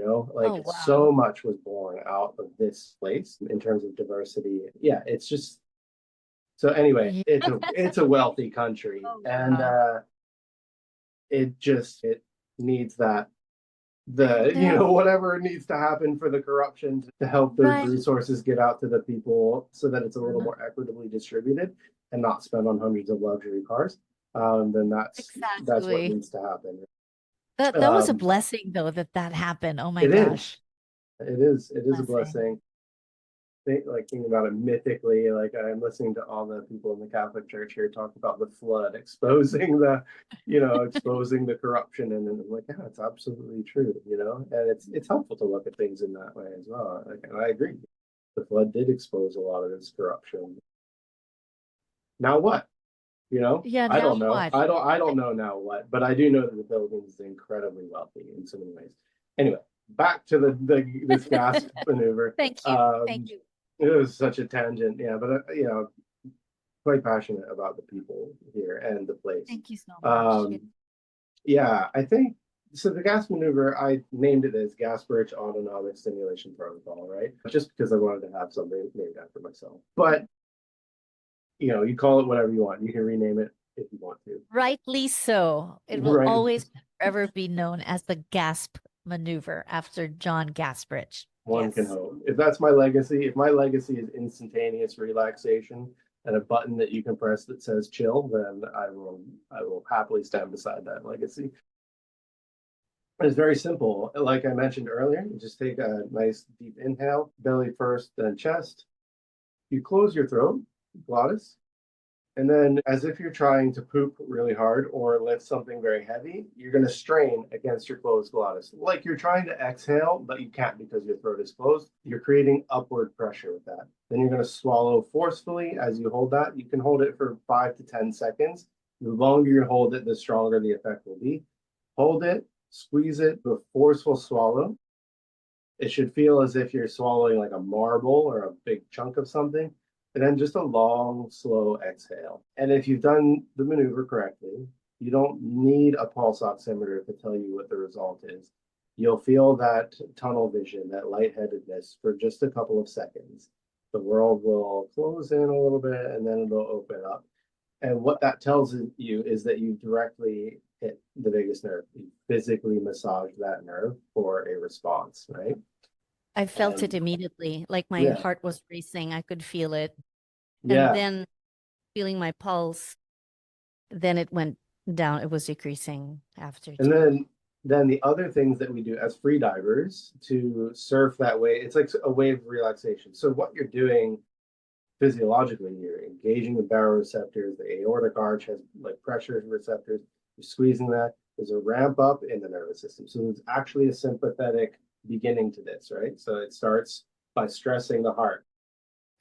Oh, Like wow. so much was born out of this place in terms of diversity. Yeah, it's just so anyway, Yeah. it's a wealthy country, Oh, and wow. it needs that I the know. whatever needs to happen for the corruption to help those Right. resources get out to the people so that it's a little Uh, more equitably distributed and not spent on hundreds of luxury cars. Then that's what Exactly. needs to happen. That was a um, blessing though that happened. Oh my it is gosh. it is a Blessing. blessing. Thinking about it mythically, like I'm listening to all the people in the Catholic Church here talk about the flood exposing exposing the corruption, and then I'm like, yeah, it's absolutely true, and it's helpful to look at things in that way as well. Like, and I agree, the flood did expose a lot of this corruption. Now what? Yeah, I now don't know. what? I don't know now what, but I do know that the Philippines is incredibly wealthy in so many ways. Anyway, back to this Gasp maneuver. Thank you. Thank Um, you. it was such a tangent, yeah, but quite passionate about the people here and the place. Thank you so much. Yeah. Um, yeah, I think so. The gas maneuver, I named it as Gasparich Autonomic Stimulation Protocol, right? Just because I wanted to have something named after myself. But you call it whatever you want. You can rename it if you want to. Rightly so. It will Right. always forever be known as the Gasp maneuver after John Gasparich. One can Yes. hope. If that's my legacy, if my legacy is instantaneous relaxation and a button that you can press that says chill, then I will happily stand beside that legacy. It's very simple. Like I mentioned earlier, you just take a nice deep inhale, belly first, then chest. You close your throat, glottis, and then as if you're trying to poop really hard or lift something very heavy, you're going to strain against your closed glottis. Like you're trying to exhale, but you can't because your throat is closed. You're creating upward pressure with that. Then you're going to swallow forcefully as you hold that. You can hold it for 5 to 10 seconds. The longer you hold it, the stronger the effect will be. Hold it, squeeze it, do a forceful swallow. It should feel as if you're swallowing like a marble or a big chunk of something. And then just a long, slow exhale. And if you've done the maneuver correctly, you don't need a pulse oximeter to tell you what the result is. You'll feel that tunnel vision, that lightheadedness for just a couple of seconds. The world will close in a little bit and then it'll open up. And what that tells you is that you directly hit the vagus nerve. You physically massage that nerve for a response, right? I felt it And immediately, like my yeah, heart was racing. I could feel it. And yeah. then feeling my pulse, then it went down. It was decreasing after And too. then the other things that we do as free divers to surf that way, it's like a way of relaxation. So what you're doing physiologically, you're engaging the baroreceptors, the aortic arch has like pressure receptors, you're squeezing that. There's a ramp up in the nervous system. So there's actually a sympathetic beginning to this, right? So it starts by stressing the heart.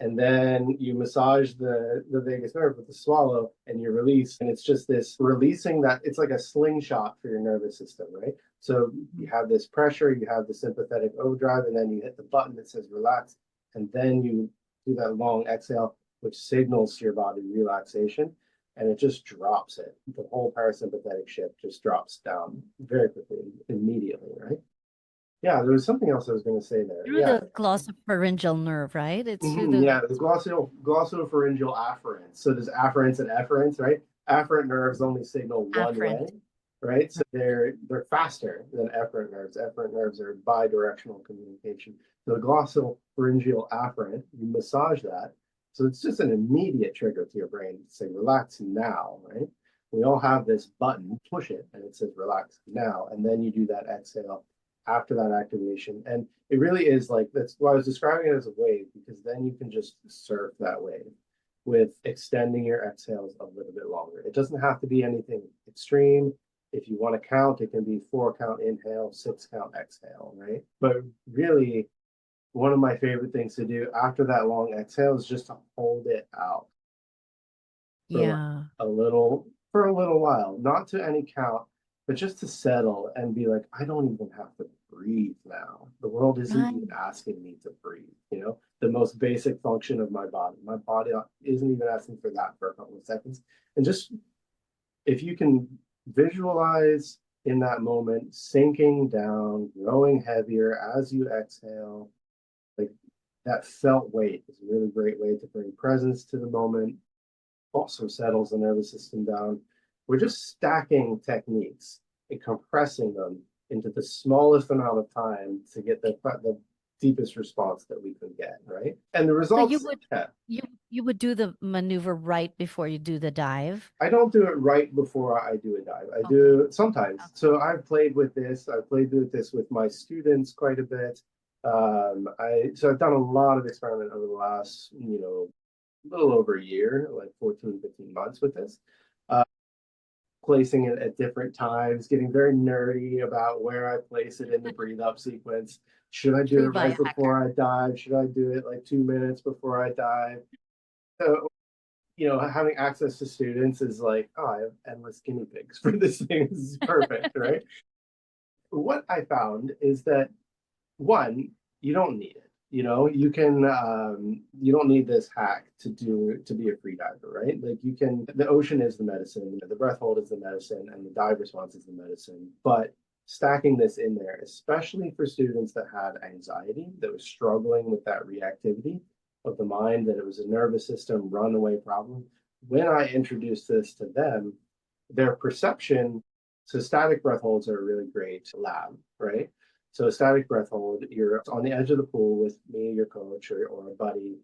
and then you massage the vagus nerve with the swallow and you release. And it's just this releasing that it's like a slingshot for your nervous system, right? So you have this pressure, you have the sympathetic overdrive, and then you hit the button that says relax. And then you do that long exhale, which signals to your body relaxation. And it just drops it. The whole parasympathetic shift just drops down very quickly, immediately, right? Yeah, there was something else I was going to say there. Through Yeah. the glossopharyngeal nerve, right? It's through the Yeah, there's glossopharyngeal afferents. So there's afferents and efferents, right? Afferent nerves only signal one afferent. way, right? So they're faster than efferent nerves. Efferent nerves are bidirectional communication. So the glossopharyngeal afferent, you massage that. So it's just an immediate trigger to your brain to say, relax now, right? We all have this button, push it, and it says relax now. And then you do that exhale after that activation. And it really is like, that's why I was describing it as a wave, because then you can just surf that wave with extending your exhales a little bit longer. It doesn't have to be anything extreme. If you want to count, it can be 4 count inhale, 6 count exhale, right? But really, one of my favorite things to do after that long exhale is just to hold it out for like Yeah. for a little while, not to any count, but just to settle and be like, I don't even have to breathe now. The world isn't Right. even asking me to breathe, the most basic function of my body. My body isn't even asking for that for a couple of seconds. And just if you can visualize in that moment, sinking down, growing heavier as you exhale, like that felt weight is a really great way to bring presence to the moment, also settles the nervous system down. We're just stacking techniques and compressing them into the smallest amount of time to get the deepest response that we can get, right? And the So you results, would yeah, you you would do the maneuver right before you do the dive. I don't do it right before I do a dive. I Okay. do sometimes. Okay. So I've played with this. I've played with this with my students quite a bit. I've done a lot of experiment over the last, little over a year, like 14, 15 months with this. Uh, Placing it at different times, getting very nerdy about where I place it in the breathe up sequence. Should I do True it right biohacker. before I dive? Should I do it like 2 minutes before I dive? So, having access to students is like, oh, I have endless guinea pigs for this thing. This is perfect, right? What I found is that one, you don't need it. You don't need this hack to be a free diver, right? Like the ocean is the medicine, the breath hold is the medicine, and the dive response is the medicine. But stacking this in there, especially for students that had anxiety, that was struggling with that reactivity of the mind, that it was a nervous system runaway problem. When I introduced this to them, their perception, so static breath holds are a really great lab, right? So a static breath hold, you're on the edge of the pool with me, your coach, or a buddy,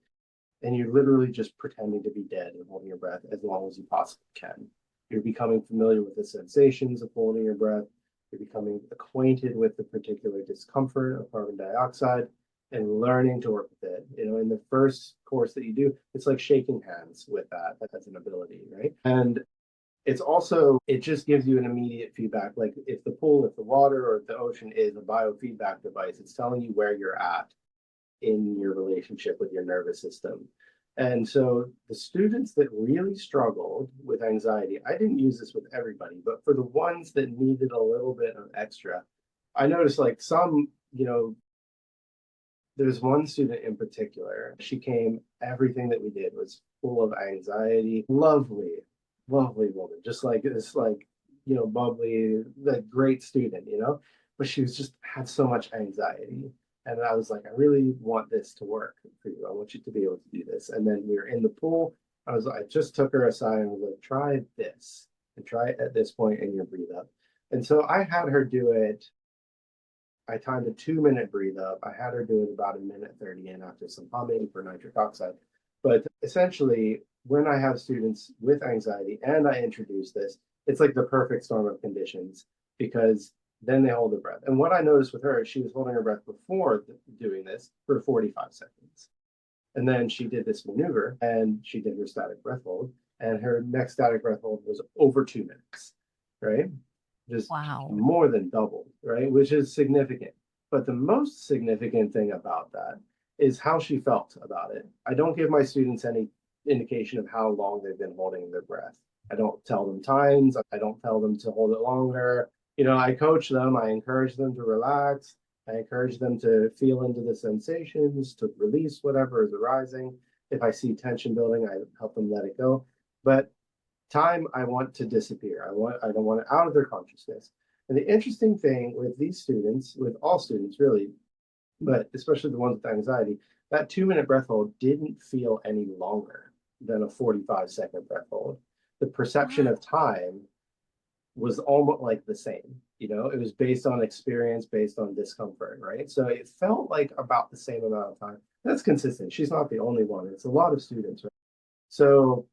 and you're literally just pretending to be dead and holding your breath as long as you possibly can. You're becoming familiar with the sensations of holding your breath. You're becoming acquainted with the particular discomfort of carbon dioxide and learning to work with it. In the first course that you do, it's like shaking hands with that as an ability, right? And it just gives you an immediate feedback. Like if the water or if the ocean is a biofeedback device, it's telling you where you're at in your relationship with your nervous system. And so the students that really struggled with anxiety, I didn't use this with everybody, but for the ones that needed a little bit of extra, I noticed like there's one student in particular. She came, everything that we did was full of anxiety. Lovely, lovely woman, just like this, like, bubbly, like great student. But she was just had so much anxiety. And I was like, I really want this to work for you. I want you to be able to do this. And then we were in the pool. I just took her aside and was like, try this and try it at this point in your breathe up. And so I had her do it. I timed a 2 minute breathe up. I had her do it about a minute 30 in after some humming for nitric oxide. But essentially, when I have students with anxiety and I introduce this, it's like the perfect storm of conditions because then they hold their breath. And what I noticed with her, she was holding her breath before doing this for 45 seconds. And then she did this maneuver and she did her static breath hold. And her next static breath hold was over 2 minutes, right? Just Wow. more than doubled, right? Which is significant. But the most significant thing about that is how she felt about it. I don't give my students any indication of how long they've been holding their breath. I don't tell them times. I don't tell them to hold it longer. I coach them. I encourage them to relax. I encourage them to feel into the sensations, to release whatever is arising. If I see tension building, I help them let it go. But time I want to disappear. I don't want it out of their consciousness. And the interesting thing with these students, with all students really, but especially the ones with anxiety, that 2 minute breath hold didn't feel any longer than a 45-second breath hold. The perception Wow. of time was almost like the same. It was based on experience, based on discomfort, right? So it felt like about the same amount of time. That's consistent. She's not the only one. It's a lot of students, right? So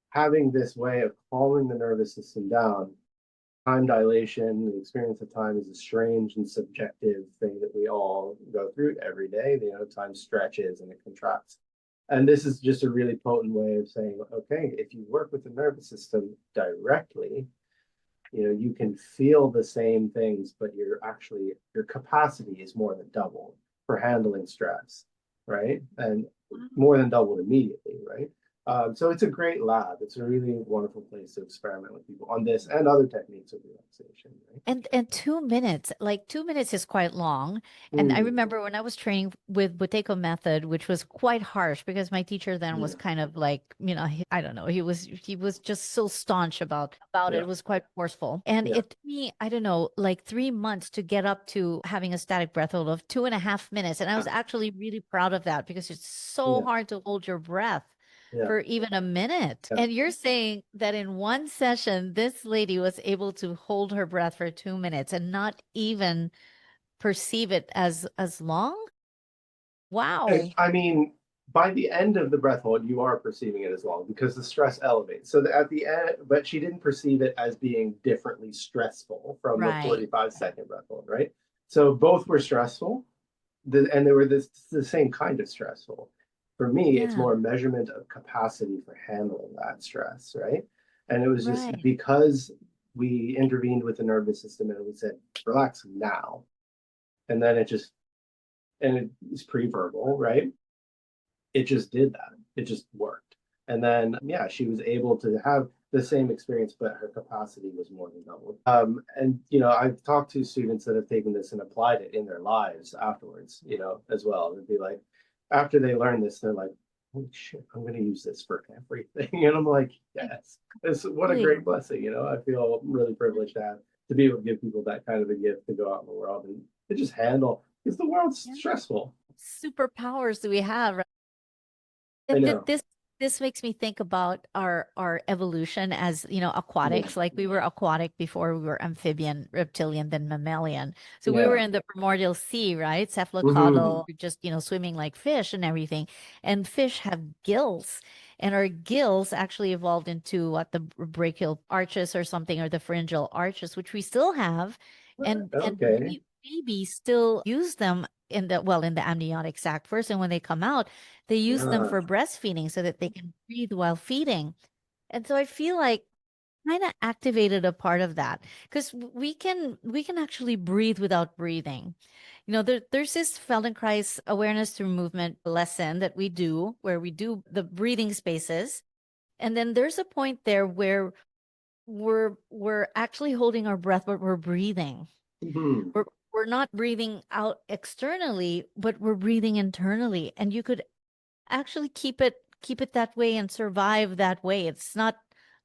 having this way of calming the nervous system down, time dilation, the experience of time is a strange and subjective thing that we all go through every day. Time stretches and it contracts. And this is just a really potent way of saying, okay, if you work with the nervous system directly, you can feel the same things, but your capacity is more than doubled for handling stress, right? And more than doubled immediately, right? So it's a great lab. It's a really wonderful place to experiment with people on this and other techniques of relaxation, right? And 2 minutes, like 2 minutes is quite long. And I Mm, remember when I was training with Buteco method, which was quite harsh because my teacher then was yeah, kind of like, I don't know, he was just so staunch about it. yeah, It was quite forceful. And yeah, it took me, I don't know, like 3 months to get up to having a static breath hold of 2.5 minutes. And I was actually really proud of that because it's so yeah, hard to hold your breath yeah. for even a minute. Yeah. And you're saying that in one session, this lady was able to hold her breath for 2 minutes and not even perceive it as long? Wow. I mean, by the end of the breath hold, you are perceiving it as long because the stress elevates. So at the end, but she didn't perceive it as being differently stressful from the Right. 45-second breath hold, right? So both were stressful, and they were the same kind of stressful. For me, it's Yeah. more a measurement of capacity for handling that stress, right? And it was just Right. because we intervened with the nervous system and we said, relax now. And then and it's pre-verbal, right? It just did that. It just worked. And then, yeah, she was able to have the same experience, but her capacity was more than doubled. And, I've talked to students that have taken this and applied it in their lives afterwards, as well. It'd be like, after they learn this, they're like, holy shit, I'm going to use this for everything. And I'm like, yes, what a Exactly. great blessing. I feel really privileged to be able to give people that kind of a gift to go out in the world and to just handle, because the world's Yeah. stressful. Superpowers do we have? I And know. this makes me think about our evolution as, Yeah. aquatics. Like we were aquatic before we were amphibian, reptilian, then mammalian. So we were Yeah. in the primordial sea, right? Mhm. Cephalocaudal, just, swimming like fish and everything. And fish have gills. And our gills actually evolved into what the brachial arches or something, or the pharyngeal arches, which we still have. And Okay. babies still use them in the amniotic sac first, and when they come out they use them Yeah. for breastfeeding so that they can breathe while feeding. And so I feel like kind of activated a part of that because we can actually breathe without breathing. There's this Feldenkrais awareness through movement lesson that we do where we do the breathing spaces. And then there's a point there where we're actually holding our breath, but we're breathing. Mhm. We're not breathing out externally, but we're breathing internally. And you could actually keep it that way and survive that way. It's not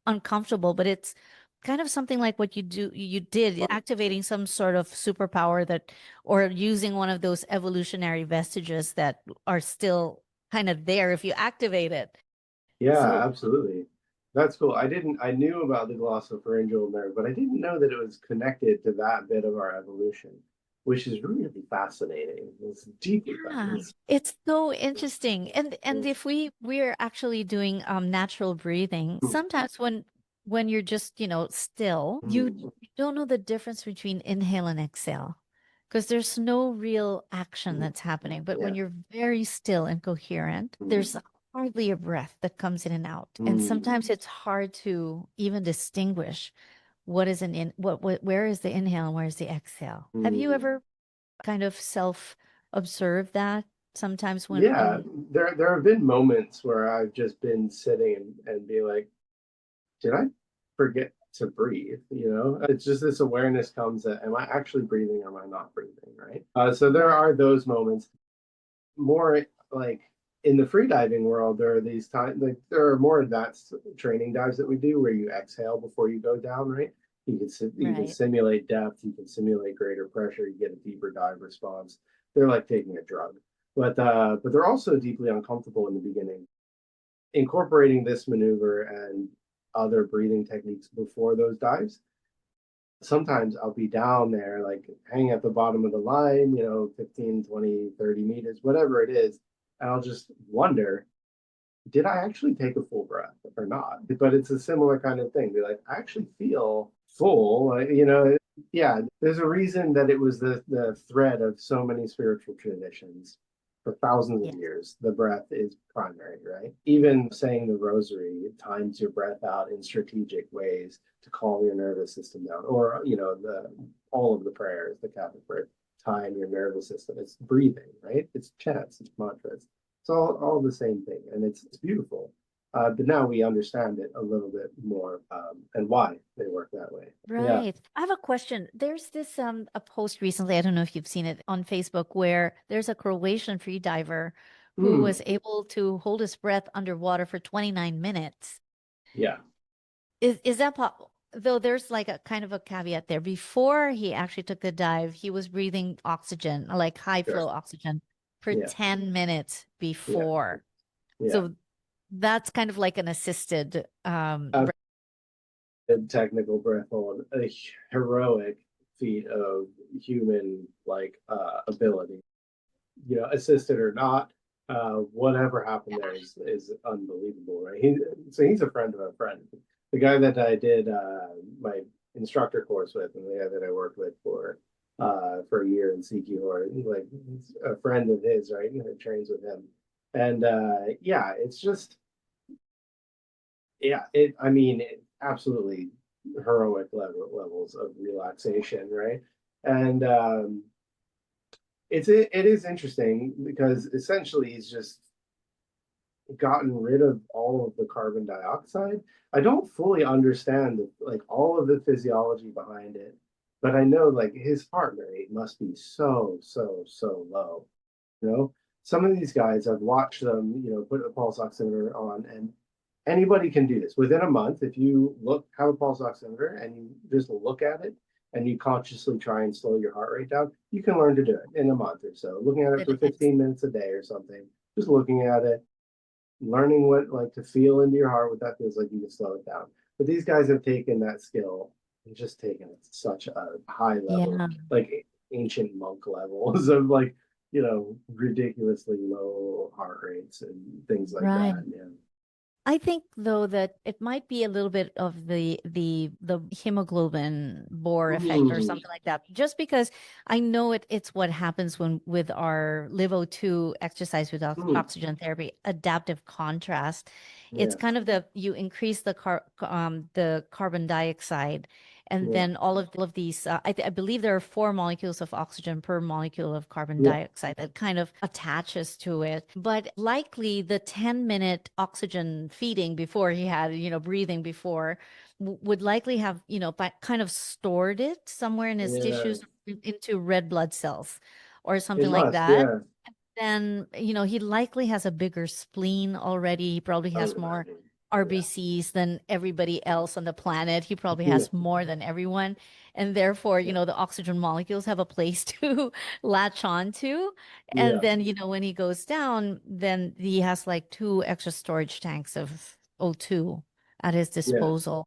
uncomfortable, but it's kind of something like what you did, activating some sort of superpower that, or using one of those evolutionary vestiges that are still kind of there if you activate it. Yeah, So absolutely. That's cool. I knew about the glossopharyngeal nerve, but I didn't know that it was connected to that bit of our evolution, which is really fascinating. It's deeply yeah, fascinating. it's so interesting. And if we're actually doing natural breathing, sometimes when you're just, still, you don't know the difference between inhale and exhale because there's no real action that's happening. But when Yeah. you're very still and coherent, there's hardly a breath that comes in and out. And Mm. sometimes it's hard to even distinguish what is an in what where is the inhale and where is the exhale. Have you Mm. ever kind of self observed that? sometimes Yeah, when there have been moments where I've just been sitting and be like, did I forget to breathe? You know, it's just this awareness comes that am I actually breathing or am I not breathing, right? So there right, are those moments. More like in the freediving world, there are these times like there are more advanced training dives that we do where you exhale before you go down, right? You can right, simulate depth, you can simulate greater pressure, you get a deeper dive response. They're like taking a drug, but they're also deeply uncomfortable in the beginning. Incorporating this maneuver and other breathing techniques before those dives, sometimes I'll be down there, like hanging at the bottom of the line, 15, 20, 30 meters, whatever it is. And I'll just wonder, did I actually take a full breath or not? But it's a similar kind of thing. Be like, I actually feel full, yeah, there's a reason that it was the thread of so many spiritual traditions for thousands of yeah, years. The breath is primary, right? Even saying the rosary times your breath out in strategic ways to calm your nervous system down, or the all of the prayers, the Catholic prayer, time your nervous system. It's breathing, right? It's chants, it's mantras. It's all the same thing, and it's beautiful. But now we understand it a little bit more, and why they work that way. Yeah. right. I have a question. There's this a post recently, I don't know if you've seen it on Facebook, where there's a Croatian free diver who Hmm. was able to hold his breath underwater for 29 minutes. Yeah. Is that possible? Though there's like a kind of a caveat there. Before he actually took the dive, he was breathing oxygen, like high Sure. flow oxygen, for Yeah. 10 minutes Yeah. before. Yeah. So that's kind of like an assisted A technical breath hold, a heroic feat of human ability. Assisted or not, whatever happened there is unbelievable, right? So he's a friend of a friend. The guy that I did my instructor course with, and the guy that I worked with for a year in CQ, he's a friend of his, right? And it trains with him, and yeah, it's just yeah, I mean, absolutely heroic levels of relaxation, right? And it is interesting because essentially he's just gotten rid of all of the carbon dioxide. I don't fully understand like all of the physiology behind it, but I know like his heart rate must be so low. You know, some of these guys I've watched them, put a pulse oximeter on, and anybody can do this within a month. If you have a pulse oximeter and you just look at it and you consciously try and slow your heart rate down, you can learn to do it in a month or so. Looking at it for minutes. 15 minutes a day or something, just looking at it, learning what like to feel into your heart, what that feels like, you can slow it down. But these guys have taken that skill and just taken it to such a high level, Yeah. like ancient monk levels of like, ridiculously low heart rates and things like Right. that. Yeah. I think though that it might be a little bit of the hemoglobin bore effect or Mm, something like that. Just because I know it's what happens when with our live O2 exercise with mm, oxygen therapy, adaptive contrast. It's yeah, kind of you increase the carbon dioxide, and yeah, then all of these I believe there are 4 molecules of oxygen per molecule of carbon yeah, dioxide that kind of attaches to it. But likely the 10-minute oxygen feeding before he had, breathing before would likely have, kind of stored it somewhere in his yeah. tissues into red blood cells or It something like must, that. yeah. Then, he likely has a bigger spleen already. He probably I has would more imagine. Yeah, RBCs than everybody else on the planet. He probably yeah, has more than everyone. And therefore, yeah, the oxygen molecules have a place to latch on to. And yeah, then, when he goes down, then he has like 2 extra storage tanks of O2 at his yeah. disposal.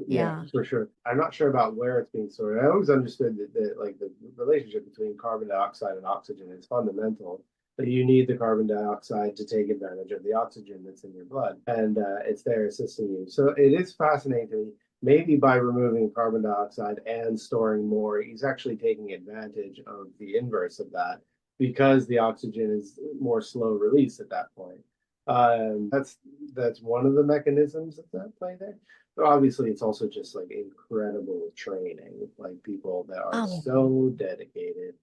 Yeah, Yeah. for sure. I'm not sure about where it's being stored. I always understood that like the relationship between carbon dioxide and oxygen is fundamental. That you need the carbon dioxide to take advantage of the oxygen that's in your blood, and it's there assisting you. So it is fascinating to me. Maybe by removing carbon dioxide and storing more, he's actually taking advantage of the inverse of that because the oxygen is more slow release at that point. That's one of the mechanisms that's at play there. But obviously, it's also just like incredible training, like people that are Oh, so dedicated.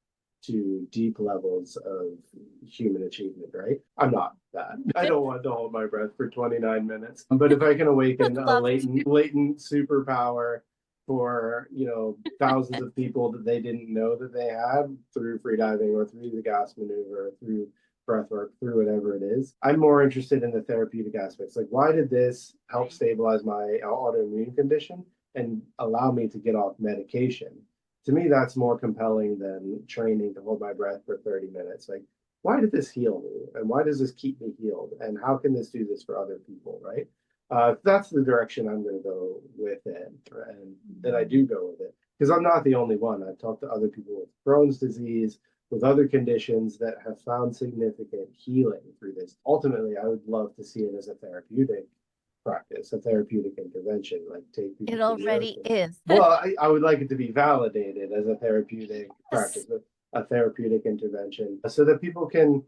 to deep levels of human achievement, right? I'm not that. I don't want to hold my breath for 29 minutes. But if I can awaken a Love latent superpower for, thousands of people that they didn't know that they had through freediving or through the Gasp maneuver, or through breathwork, through whatever it is. I'm more interested in the therapeutic aspects. Like, why did this help stabilize my autoimmune condition and allow me to get off medication? To me, that's more compelling than training to hold my breath for 30 minutes. Like, why did this heal me? And why does this keep me healed? And how can this do this for other people, right? That's the direction I'm going to go with it, and that I do go with it. Because I'm not the only one. I've talked to other people with Crohn's disease, with other conditions that have found significant healing through this. Ultimately, I would love to see it as a therapeutic practice, a therapeutic intervention, like take people it to the already ocean. is. Well, I would like it to be validated as a therapeutic Yes. practice, a therapeutic intervention, so that people can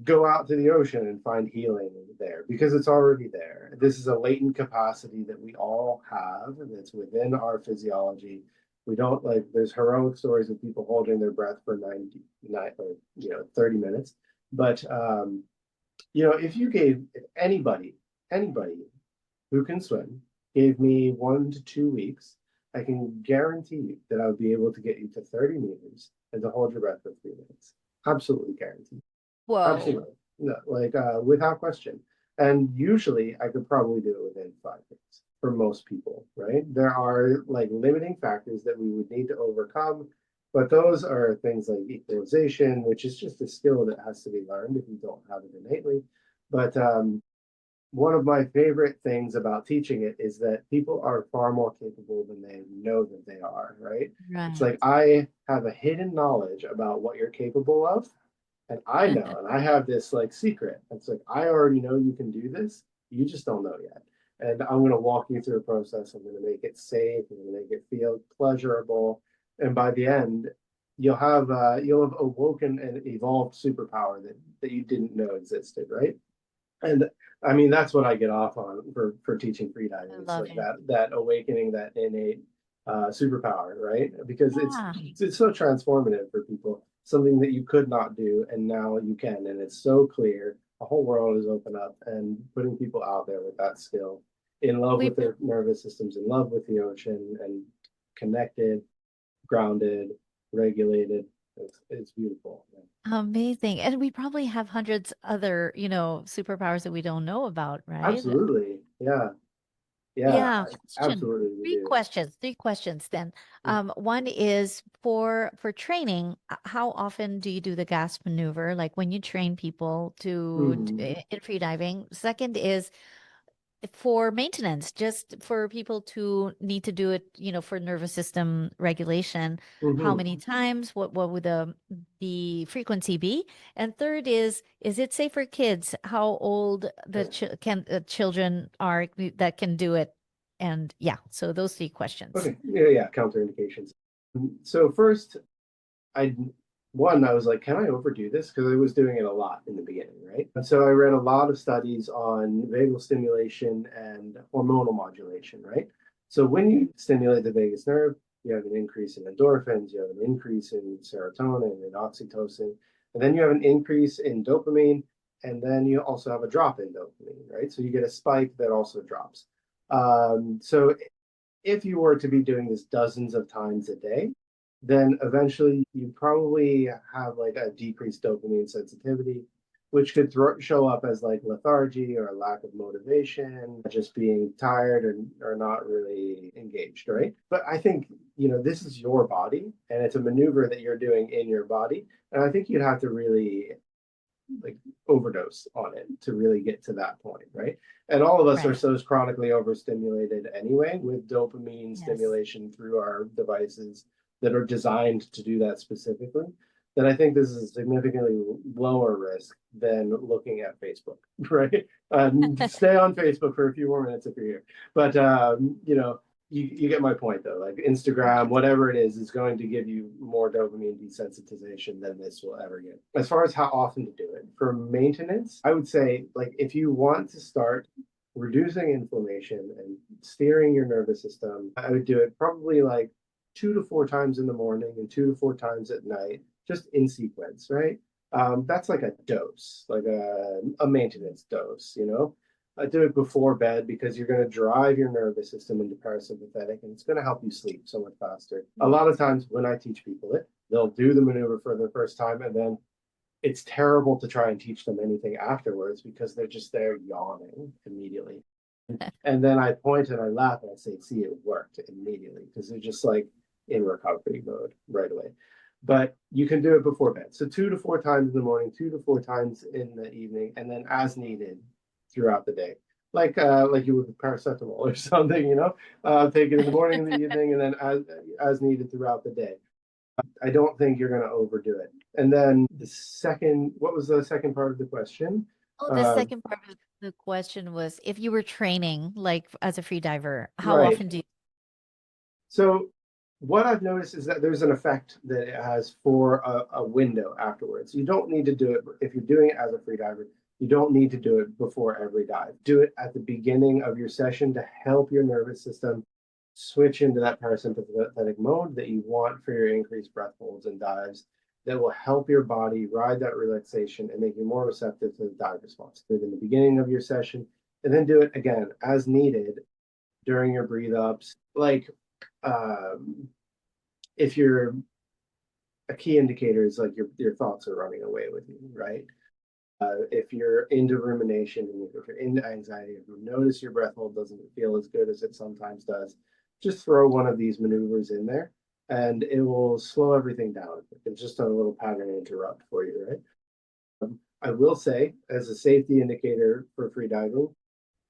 go out to the ocean and find healing there because it's already there. This is a latent capacity that we all have that's within our physiology. We don't like, there's heroic stories of people holding their breath for 99 or 30 minutes. But if you gave anybody who can swim gave me 1 to 2 weeks, I can guarantee you that I would be able to get you to 30 meters and to hold your breath for 3 minutes. Absolutely guaranteed. Whoa. Absolutely. No, like without question. And usually I could probably do it within 5 minutes for most people, right? There are like limiting factors that we would need to overcome, but those are things like equalization, which is just a skill that has to be learned if you don't have it innately. But one of my favorite things about teaching it is that people are far more capable than they know that they are, right? It's Right. like I have a hidden knowledge about what you're capable of, and I know, and I have this like secret. It's like, I already know you can do this. You just don't know yet. And I'm going to walk you through a process. I'm going to make it safe. I'm going to make it feel pleasurable. And by the end, you'll have awoken an evolved superpower that you didn't know existed, right? And I mean, that's what I get off on for teaching I freediving. It's love like it. that awakening, that innate superpower, right? Because Yeah. it's so transformative for people. Something that you could not do, and now you can, and it's so clear. The whole world is open up, and putting people out there with that skill, in love We with their nervous systems, in love with the ocean, and connected, grounded, regulated. It's beautiful. amazing. And we probably have hundreds other, superpowers that we don't know about, right? Absolutely, yeah, yeah, Yeah, question. absolutely, we Three do. questions. Three questions then. One is for training, how often do you do the gas maneuver? Like when you train people Mm-hmm. in free diving. Second is for maintenance, just for people to need to do it, for nervous system regulation. How Mm-hmm. many times? What would the frequency be? And third is it safe for kids? How old children are that can do it? And yeah, so those three questions. Okay, yeah, counter indications. So first, I I was like, can I overdo this? Because I was doing it a lot in the beginning, right? And so I read a lot of studies on vagal stimulation and hormonal modulation, right? So when you stimulate the vagus nerve, you have an increase in endorphins, you have an increase in serotonin and oxytocin, and then you have an increase in dopamine, and then you also have a drop in dopamine, right? So you get a spike that also drops. So if you were to be doing this dozens of times a day, then eventually you probably have like a decreased dopamine sensitivity, which could show up as like lethargy or a lack of motivation, just being tired or not really engaged, right? But I think, this is your body and it's a maneuver that you're doing in your body. And I think you'd have to really like overdose on it to really get to that point, right? And all of us are Right. so chronically overstimulated anyway with dopamine Yes. stimulation through our devices that are designed to do that specifically. That I think this is a significantly lower risk than looking at Facebook, right? Stay on Facebook for a few more minutes if you're here. But you get my point though. Like Instagram, Yes. whatever it is going to give you more dopamine desensitization than this will ever get. As far as how often to do it, for maintenance, I would say like if you want to start reducing inflammation and steering your nervous system, I would do it probably like 2 to 4 times in the morning and 2 to 4 times at night just in sequence, right? That's like a dose, like a maintenance dose, you know? I do it before bed because you're going to drive your nervous system into parasympathetic and it's going to help you sleep so much faster. A lot of times when I teach people it, they'll do the maneuver for the first time and then it's terrible to try and teach them anything afterwards because they're just there yawning immediately. And then I point and I laugh and I say, see, it worked immediately because they're just like in recovery mode right away. But you can do it before bed. So 2 to 4 times in the morning, 2 to 4 times in the evening, and then as needed throughout the day. Like you would with paracetamol or something, you know, take it in the morning, in the evening, and then as needed throughout the day. I don't think you're going to overdo it. And then what was the second part of the question? Oh, the second part of the question was if you were training like as a free diver, how Right. often do you? So what I've noticed is that there's an effect that it has for a window afterwards. You don't need to do it if you're doing it as a free diver. You don't need to do it before every dive. Do it at the beginning of your session to help your nervous system switch into that parasympathetic mode that you want for your increased breath holds and dives that will help your body ride that relaxation and make you more receptive to the dive response. Do it in the beginning of your session and then do it again as needed during your breathe ups. Like um, if you're a key indicator is like your thoughts are running away with you, right? If you're into rumination and if you're into anxiety, if you notice your breath hold doesn't feel as good as it sometimes does, just throw one of these maneuvers in there and it will slow everything down. It's just a little pattern interrupt for you, right? I will say, as a safety indicator for free diving,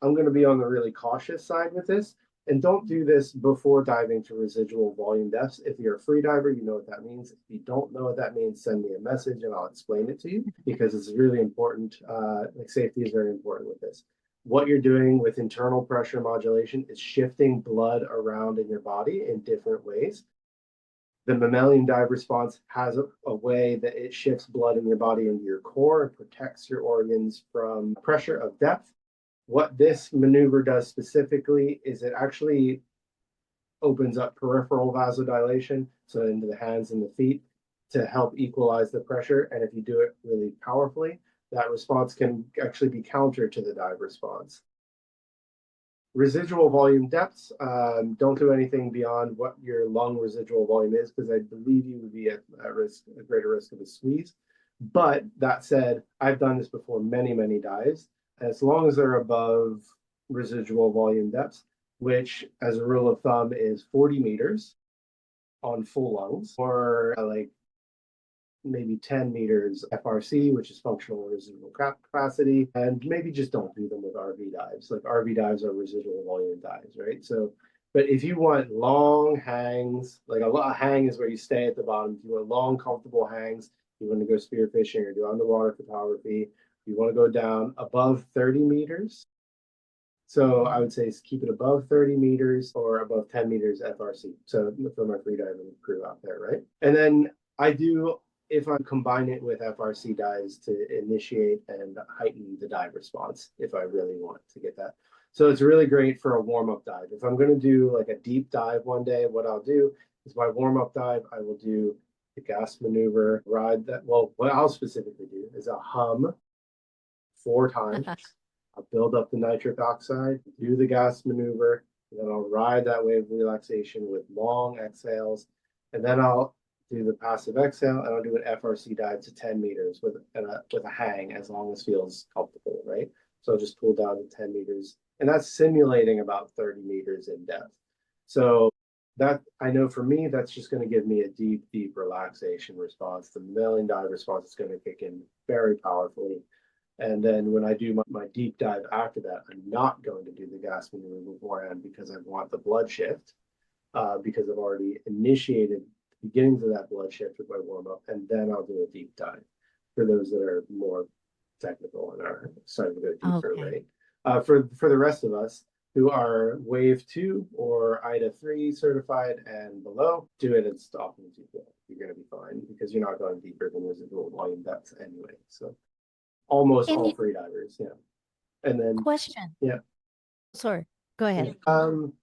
I'm going to be on the really cautious side with this. And don't do this before diving to residual volume depths. If you're a free diver, you know what that means. If you don't know what that means, send me a message and I'll explain it to you because it's really important. Like safety is very important with this. What you're doing with internal pressure modulation is shifting blood around in your body in different ways. The mammalian dive response has a way that it shifts blood in your body into your core and protects your organs from pressure of depth. What this maneuver does specifically is it actually opens up peripheral vasodilation, so into the hands and the feet, to help equalize the pressure. And if you do it really powerfully, that response can actually be counter to the dive response. Residual volume depths, don't do anything beyond what your lung residual volume is, because I believe you would be at risk, a greater risk of a squeeze. But that said, I've done this before many, many dives. As long as they're above residual volume depths, which as a rule of thumb is 40 meters on full lungs, or like maybe 10 meters FRC, which is functional residual capacity, and maybe just don't do them with RV dives. Like RV dives are residual volume dives, right? So, but if you want long hangs, like a hang is where you stay at the bottom. If you want long, comfortable hangs, you want to go spearfishing or do underwater photography, you want to go down above 30 meters. So I would say keep it above 30 meters or above 10 meters FRC. So for my freediving crew out there, right? And then I do, if I combine it with FRC dives to initiate and heighten the dive response, if I really want to get that. So it's really great for a warm-up dive. If I'm going to do like a deep dive one day, what I'll do is my warm-up dive, I will do the Gasp maneuver, ride that. Well, what I'll specifically do is I'll hum 4 times. I'll build up the nitric oxide, do the Gasp maneuver, and then I'll ride that wave of relaxation with long exhales. And then I'll do the passive exhale and I'll do an FRC dive to 10 meters with a hang as long as feels comfortable, right? So I'll just pull down to 10 meters. And that's simulating about 30 meters in depth. So that I know for me, that's just going to give me a deep, deep relaxation response. The mammalian dive response is going to kick in very powerfully. And then when I do my deep dive after that, I'm not going to do the gas maneuver beforehand because I want the blood shift, because I've already initiated the beginnings of that blood shift with my warm up, and then I'll do a deep dive for those that are more technical and are starting to go deeper, Okay. right? For the rest of us who are Wave 2 or IDA 3 certified and below, do it as often as you feel. You're going to be fine because you're not going deeper than residual volume depth anyway. So almost And all you, free divers, yeah. And then question. yeah. Sorry, go ahead. Um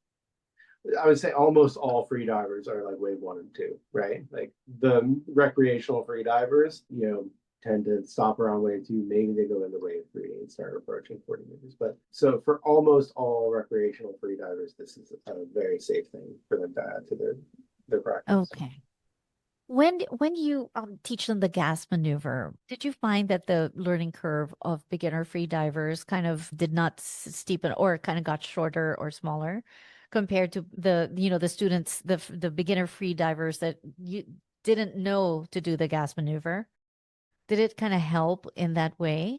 I would say almost all free divers are like wave one and two, right? Like the recreational free divers, tend to stop around wave two. Maybe they go into wave three and start approaching 40 meters. But so for almost all recreational free divers, this is a very safe thing for them to add to their practice. Okay. When you teach them the gas maneuver, did you find that the learning curve of beginner free divers kind of did not steepen or kind of got shorter or smaller compared to the students, the beginner free divers that you didn't know to do the gas maneuver? Did it kind of help in that way?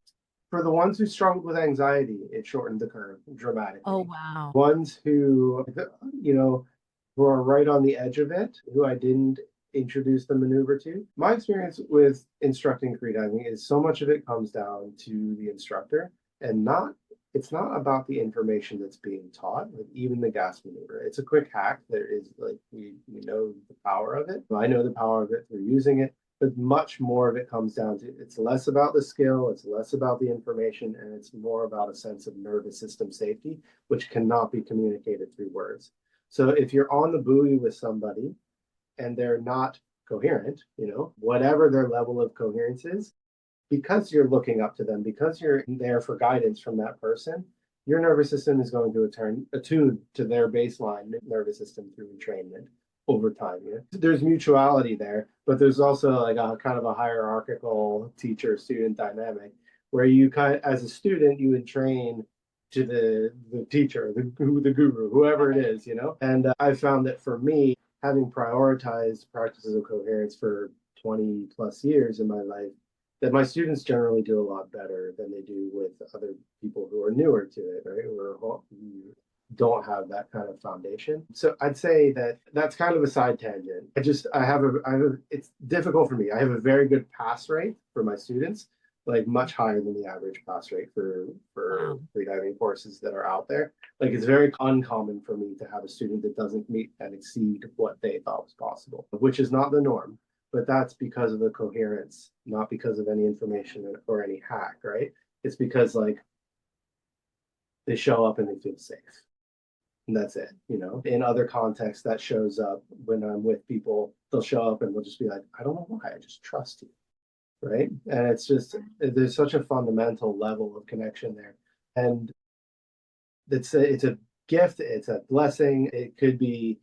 For the ones who struggled with anxiety, it shortened the curve Oh, dramatically. wow. Ones you know, who are right on the edge of it, who I didn't introduce the maneuver to. My experience with instructing freediving is so much of it comes down to the instructor and it's not about the information that's being taught, like even the gas maneuver. It's a quick hack. There is like we know the power of it. I know the power of it through using it, but much more of it comes down to it's less about the skill, it's less about the information, and it's more about a sense of nervous system safety, which cannot be communicated through words. So if you're on the buoy with somebody and they're not coherent, whatever their level of coherence is, because you're looking up to them, because you're there for guidance from that person, your nervous system is going to attune to their baseline nervous system through entrainment over time. Yeah? There's mutuality there, but there's also like a kind of a hierarchical teacher-student dynamic where you as a student, you entrain to the teacher, the guru, whoever it is, And I found that for me, having prioritized practices of coherence for 20 plus years in my life, that my students generally do a lot better than they do with other people who are newer to it, right? Who don't have that kind of foundation. So I'd say that that's kind of a side tangent. It's difficult for me. I have a very good pass rate for my students, like much higher than the average pass rate for Wow. freediving courses that are out there. Like it's very uncommon for me to have a student that doesn't meet and exceed what they thought was possible, which is not the norm. But that's because of the coherence, not because of any information or any hack, right? It's because like they show up and they feel safe. And that's it. In other contexts, that shows up when I'm with people, they'll show up and they'll just be like, I don't know why, I just trust you. Right. And it's just, there's such a fundamental level of connection there. And it's a gift, it's a blessing. It could be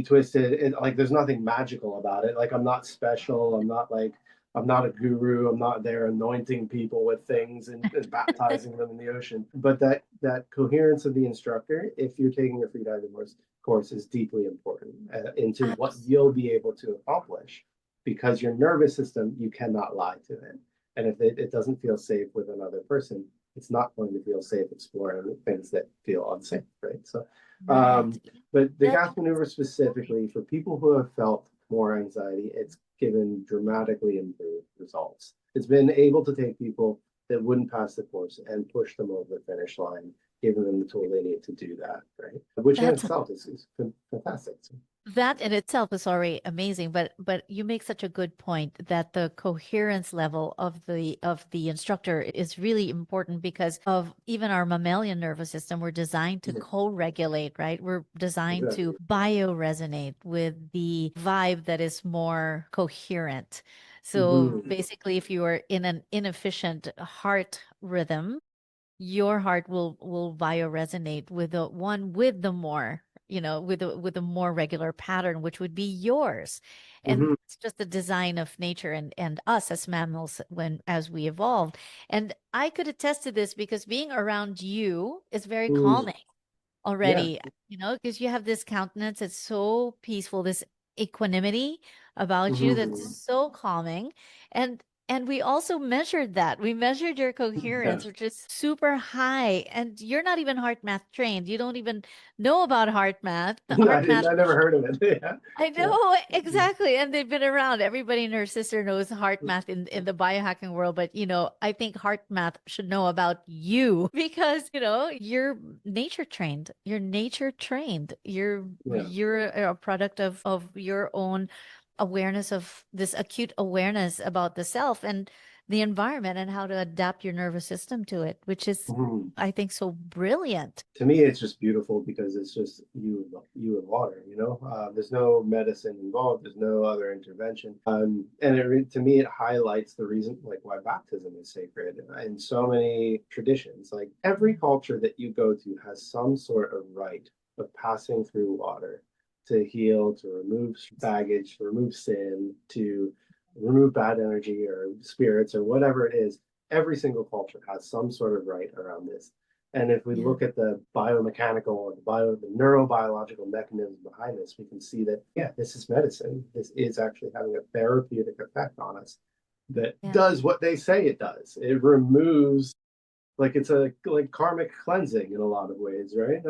twisted. Like there's nothing magical about it. Like I'm not special. I'm not a guru. I'm not there anointing people with things and baptizing them in the ocean. But that coherence of the instructor, if you're taking a freediving course, is deeply important into what you'll be able to accomplish, because your nervous system, you cannot lie to it. And if it doesn't feel safe with another person, it's not going to feel safe exploring things that feel unsafe, right? So, Right. but the That gas maneuver specifically for people who have felt more anxiety, it's given dramatically improved results. It's been able to take people that wouldn't pass the course and push them over the finish line, giving them the tool they need to do that, right? Which in that's itself is fantastic. That in itself is already amazing, but you make such a good point that the coherence level of the instructor is really important because of even our mammalian nervous system. We're designed to Yeah, co-regulate, right? We're designed to exactly. bioresonate with the vibe that is more coherent. So Mm-hmm. basically, if you are in an inefficient heart rhythm, your heart will bioresonate with the one with the more with a more regular pattern, which would be yours. And Mm-hmm. it's just the design of nature and us as mammals when as we evolved. And I could attest to this because being around you is very Mm-hmm. calming Yeah. already, because you have this countenance. It's so peaceful, this equanimity about you that's Mm-hmm. so calming. And we also measured that. We measured your Yeah. coherence, which is super high. And you're not even heart math trained. You don't even know about heart math. I Heart didn't. math I never heard of it. Yeah. I Yeah. know exactly, and they've been around. Everybody and her sister knows heart math in the biohacking world, but I think heart math should know about you because you're nature trained. You're nature trained. You're Yeah. you're a product of your own awareness of this acute awareness about the self, and the environment and how to adapt your nervous system to it, which is, Mhm. I think, so brilliant. To me, it's just beautiful because it's just you and water, you know. There's no medicine involved. There's no other intervention. And to me, it highlights the reason, like, why baptism is sacred in so many traditions. Like every culture that you go to has some sort of rite of passing through water to heal, to remove baggage, to remove sin, to remove bad energy or spirits or whatever it is. Every single culture has some sort of rite around this. And if we Yeah. look at the biomechanical or the neurobiological mechanisms behind this, we can see that, yeah, this is medicine. This is actually having a therapeutic effect on us that Yeah. does what they say it does. It removes, like, it's a like karmic cleansing in a lot of ways, right?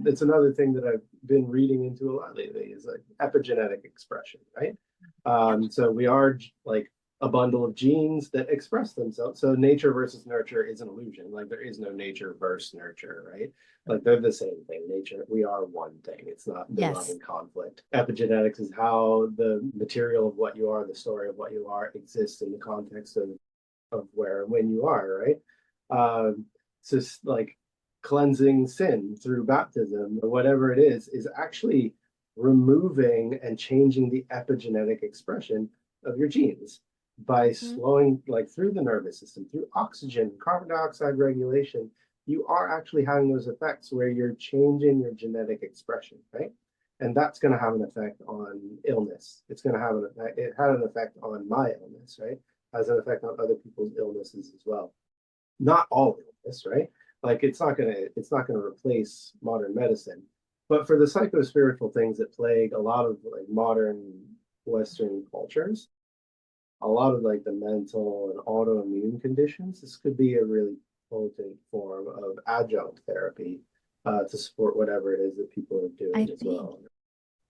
It's another thing that I've been reading into a lot lately is like epigenetic expression, right? Yep. So we are like a bundle of genes that express themselves. So nature versus nurture is an illusion. Like there is no nature versus nurture, right? Like they're the same thing. Nature, we are one thing. It's not, they're not Yes. in conflict. Epigenetics is how the material of what you are, the story of what you are exists in the context of where and when you are, right? So like cleansing sin through baptism or whatever it is actually removing and changing the epigenetic expression of your genes by Hmm. slowing, like through the nervous system, through oxygen, carbon dioxide regulation. You are actually having those effects where you're changing your genetic expression, right? And that's going to have an effect on illness. It's going to have an effect. It had an effect on my illness, right? Has an effect on other people's illnesses as well. Not all illness, right? Like it's not gonna replace modern medicine. But for the psycho-spiritual things that plague a lot of like modern Western cultures, a lot of like the mental and autoimmune conditions, this could be a really potent form of adjunct therapy to support whatever it is that people are I doing as think. well.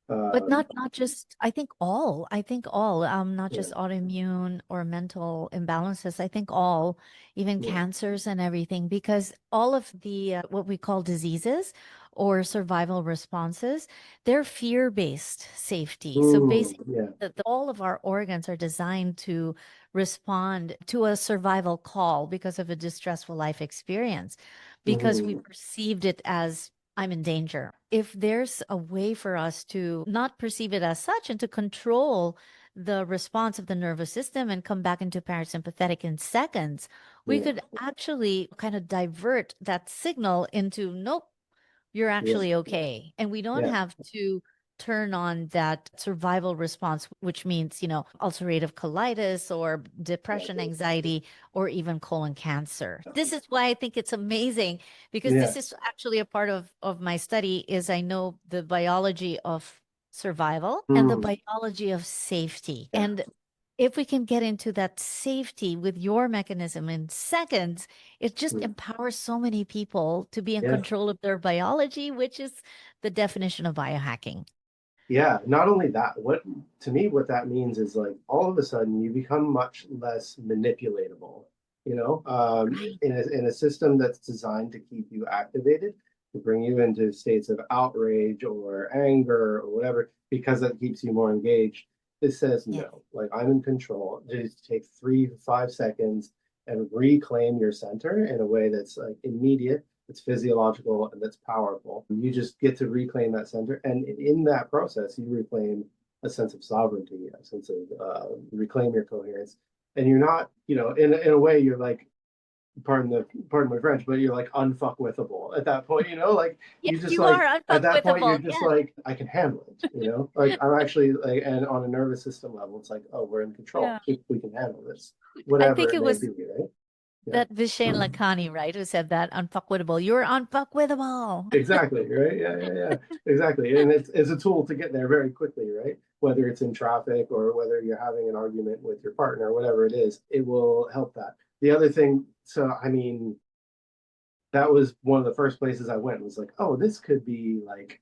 But Um, not just, I think all, not yeah, just autoimmune or mental imbalances. I think all, even yeah. cancers and everything, because all of the what we call diseases or survival responses, they're fear-based safety. So basically, Yeah, all of our organs are designed to respond to a survival call because of a distressful life experience, because we mm, perceived it as I'm in danger. If there's a way for us to not perceive it as such and to control the response of the nervous system and come back into parasympathetic in seconds, we yeah, could actually kind of divert that signal into, nope, you're yeah, actually okay. And we don't yeah, have to turn on that survival response, which means, ulcerative colitis or depression, anxiety, or even colon cancer. This is why I think it's amazing because yeah, this is actually a part of my study is I know the biology of survival and the mm, biology of safety. yeah, And if we can get into that safety with your mechanism in seconds, it just mm, empowers so many people to be in yeah. control of their biology, which is the definition of biohacking. Yeah, not only that, what to me, what that means is like all of a sudden you become much less manipulatable, Right. in a system that's designed to keep you activated, to bring you into states of outrage or anger or whatever, because it keeps you more engaged. This says Yeah. no, like I'm in control. Just take 3 to 5 seconds and reclaim your center in a way that's like immediate, it's physiological, and that's powerful. You just get to reclaim that center. And in that process, you reclaim a sense of sovereignty, a sense of reclaim your coherence. And you're not, in a way, you're like, pardon my French, but you're like unfuckwithable at that point, like Yes, you just you are like at that point you're unfuckwithable. just Yes. like I can handle it, like I'm actually like, and on a nervous system level, it's like, oh, we're in control. Yeah. We can handle this, I whatever think it it may was be, right? Yeah. that Vishen Lakhani, right, who said that unfuckwithable. You're unfuckwithable. Exactly, right? Yeah, yeah, yeah. Exactly. And it's a tool to get there very quickly, right? Whether it's in traffic or whether you're having an argument with your partner, whatever it is, it will help that. The other thing, so I mean, that was one of the first places I went, was like, oh, this could be like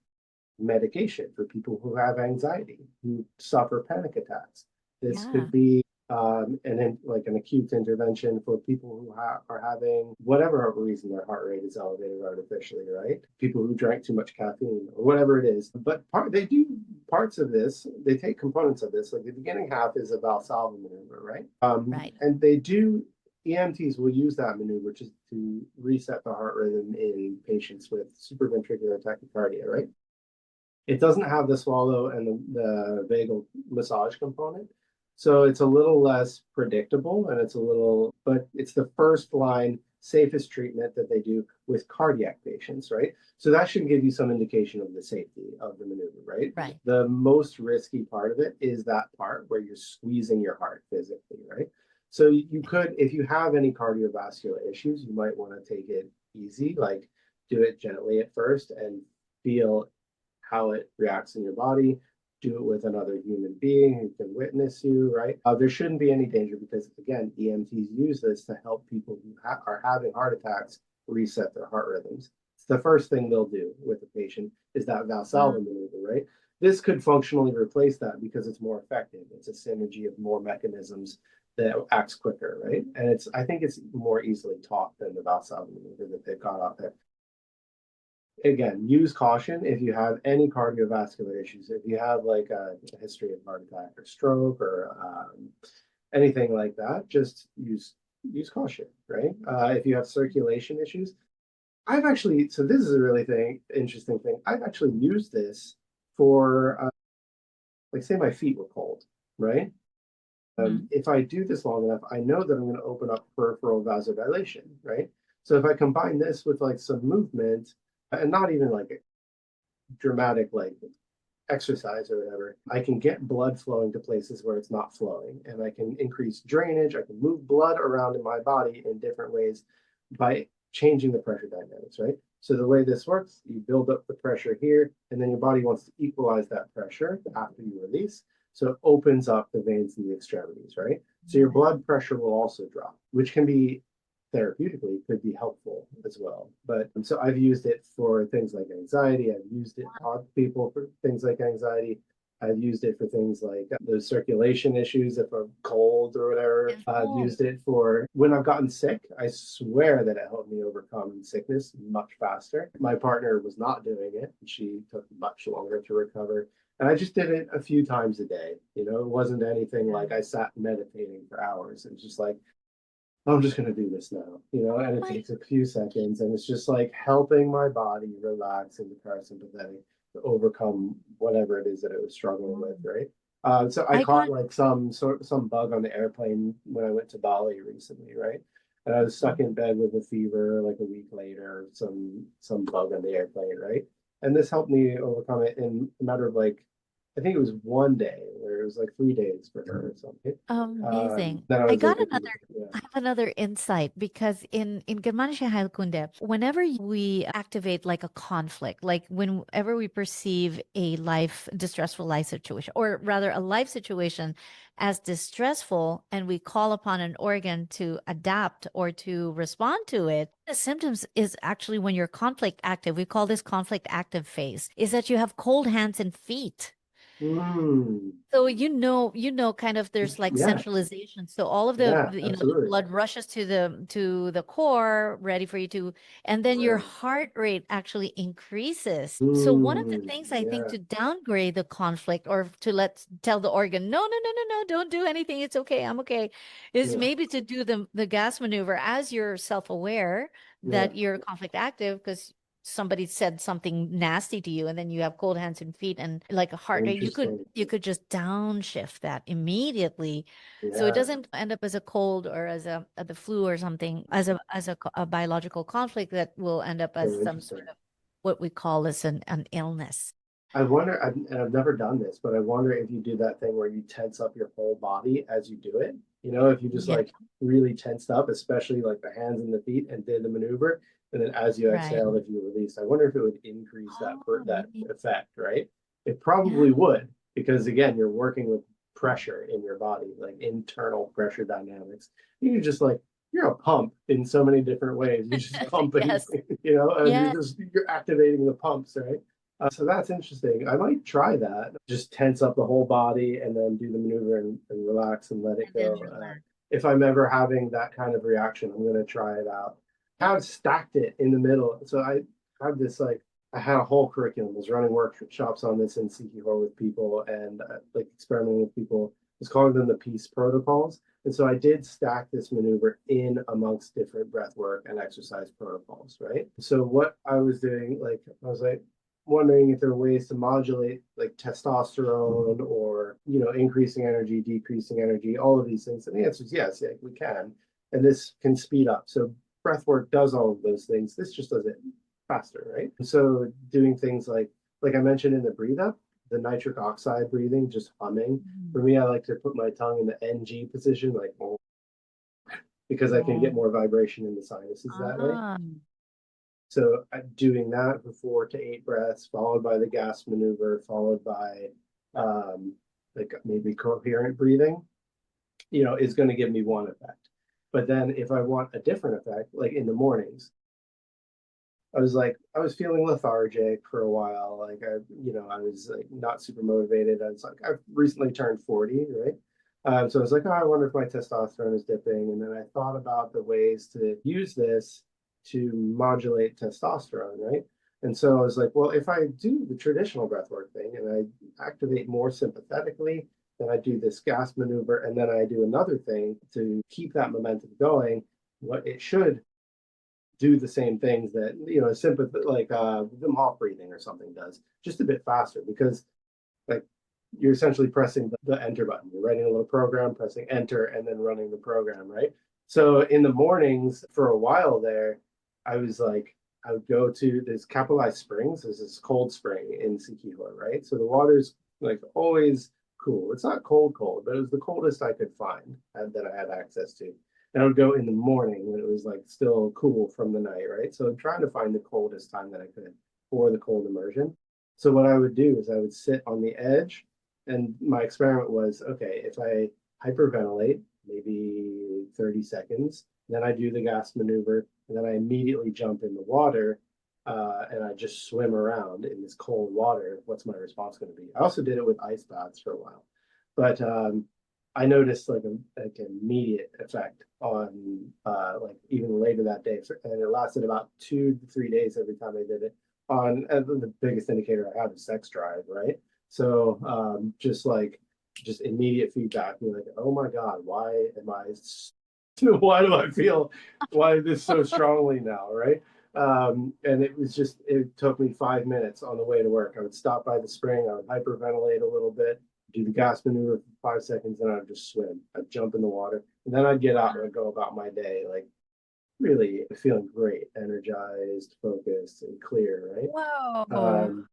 medication for people who have anxiety, who suffer panic attacks. This Yeah. could be like an acute intervention for people who are having whatever reason their heart rate is elevated artificially, right? People who drank too much caffeine or whatever it is. But they do parts of this. They take components of this. Like the beginning half is a Valsalva maneuver, right? Right. And they do. EMTs will use that maneuver to reset the heart rhythm in patients with supraventricular tachycardia, right? It doesn't have the swallow and the vagal massage component. So it's a little less predictable and but it's the first line safest treatment that they do with cardiac patients, right? So that should give you some indication of the safety of the maneuver, right? Right. The most risky part of it is that part where you're squeezing your heart physically, right? So you could, if you have any cardiovascular issues, you might want to take it easy, like do it gently at first and feel how it reacts in your body. Do it with another human being who can witness you, right? There shouldn't be any danger because, again, EMTs use this to help people who are having heart attacks reset their heart rhythms. It's the first thing they'll do with the patient is that Valsalva Wow. maneuver, right? This could functionally replace that because it's more effective. It's a synergy of more mechanisms that acts quicker, right? And I think it's more easily taught than the Valsalva maneuver that they've got out there. Again, use caution if you have any cardiovascular issues. If you have like a history of heart attack or stroke or anything like that, just use caution, right? If you have circulation issues, so this is a really interesting thing. I've actually used this for like say my feet were cold, right? Mhm. If I do this long enough, I know that I'm going to open up peripheral vasodilation, right? So if I combine this with like some movement and not even like a dramatic like exercise or whatever, I can get blood flowing to places where it's not flowing, and I can increase drainage. I can move blood around in my body in different ways by changing the pressure dynamics, right? So the way this works, you build up the pressure here, and then your body wants to equalize that pressure after you release. So it opens up the veins in the extremities, right? So your blood pressure will also drop, which can be therapeutically could be helpful as well. But so I've used it for things like anxiety. I've used it on people for things like anxiety. I've used it for things like those circulation issues if I'm cold or whatever. I've Oh, used it for when I've gotten sick. I swear that it helped me overcome sickness much faster. My partner was not doing it. She took much longer to recover. And I just did it a few times a day. It wasn't anything like I sat meditating for hours. It was just like, I'm just going to do this now, and it my. takes a few seconds and it's just like helping my body relax in the parasympathetic to overcome whatever it is that it was struggling with, right? So I I caught got. like some bug on the airplane when I went to Bali recently, right? And I was stuck in bed with a fever like a week later, some bug on the airplane, right? And this helped me overcome it in a matter of like, I think it was one day, where it was like 3 days for her or something. Amazing. Then I I was got able to, another yeah. I have another insight because in Germanische Heilkunde, whenever we activate like a conflict, like whenever we perceive a distressful life situation, or rather a life situation as distressful, and we call upon an organ to adapt or to respond to it, the symptoms is actually when you're conflict active. We call this conflict active phase, is that you have cold hands and feet. Mm, So kind of there's like yeah, centralization. So all of yeah, the absolutely. blood rushes to the core, ready for you to, and then your Right. heart rate actually increases. So one of the Mm, things I think yeah, to downgrade the conflict or to tell the organ, no, no, no, no, no, don't do anything. It's okay. I'm okay. Is yeah, maybe to do the gas maneuver as you're self-aware yeah. that you're conflict active because somebody said something nasty to you and then you have cold hands and feet and like a heart rate Interesting. you could just downshift that immediately so it Yeah, doesn't end up as a cold or as the flu or something as a biological conflict that will end up as so some sort interesting. of what we call as an illness. And I've never done this, but I wonder if you do that thing where you tense up your whole body as you do it. If you just Yeah, like really tensed up, especially like the hands and the feet, and did the maneuver, and then as you right. exhaled, if you release, I wonder if it would increase Oh, that maybe. effect, right? It Yeah. probably would, because again, you're working with pressure in your body, like internal pressure dynamics. You just like you're a pump in so many different ways. You're just pumping, Yes. and Yeah. you're activating the pumps, right? So that's interesting. I might try that. Just tense up the whole body and then do the maneuver and relax and let it And then go. relax. If I'm ever having that kind of reaction, I'm going to try it out. I have stacked it in the middle. So I have this like, I had a whole curriculum. I was running workshops on this in Sikihor with people and like experimenting with people. It's calling them the peace protocols. And so I did stack this maneuver in amongst different breath work and exercise protocols, right? So what I was doing, like, I was like wondering if there are ways to modulate like testosterone or, increasing energy, decreasing energy, all of these things. And the answer is yes, yeah, we can. And this can speed up. So breath work does all of those things. This just does it faster, right? So doing things like I mentioned in the breathe up, the nitric oxide breathing, just humming. For me, I like to put my tongue in the NG position, like because I can get Oh. more vibration in the sinuses that way. Ah. So doing that for 4 to 8 breaths, followed by the gas maneuver, followed by um, like maybe coherent breathing, is going to give me one effect. But then if I want a different effect, like in the mornings, I was feeling lethargic for a while. Like I was like not super motivated. I was like, I've recently turned 40, right? So I was like, oh, I wonder if my testosterone is dipping. And then I thought about the ways to use this to modulate testosterone, right? And so I was like, well, if I do the traditional breathwork thing and I activate more sympathetically, then I do this gas maneuver, and then I do another thing to keep that momentum going. What it should do the same things that sympath like Wim Hof breathing or something does, just a bit faster because like you're essentially pressing the enter button. You're writing a little program, pressing enter, and then running the program, right? So in the mornings for a while there, I was like, I would go to this Capilai Springs. There's this cold spring in Sikihor, right? So the water's like always cool. It's not cold, cold, but it was the coldest I could find that I had access to. And I would go in the morning when it was like still cool from the night, right? So I'm trying to find the coldest time that I could for the cold immersion. So what I would do is I would sit on the edge, and my experiment was, okay, if I hyperventilate, maybe 30 seconds, then I do the gas maneuver, and then I immediately jump in the water, and I just swim around in this cold water. What's my response going to be? I also did it with ice baths for a while, but I noticed like an immediate effect on like even later that day, and it lasted about 2 to 3 days every time I did it. On the biggest indicator I have is sex drive, right? So just immediate feedback, you're like, oh my God, why am I? Why do I feel why this so strongly now, right? And it took me 5 minutes on the way to work. I would stop by the spring, I would hyperventilate a little bit, do the gas maneuver for 5 seconds, and I'd just swim. I'd jump in the water, and then I'd get out and I'd go about my day, like really feeling great, energized, focused, and clear, right? Whoa. Um,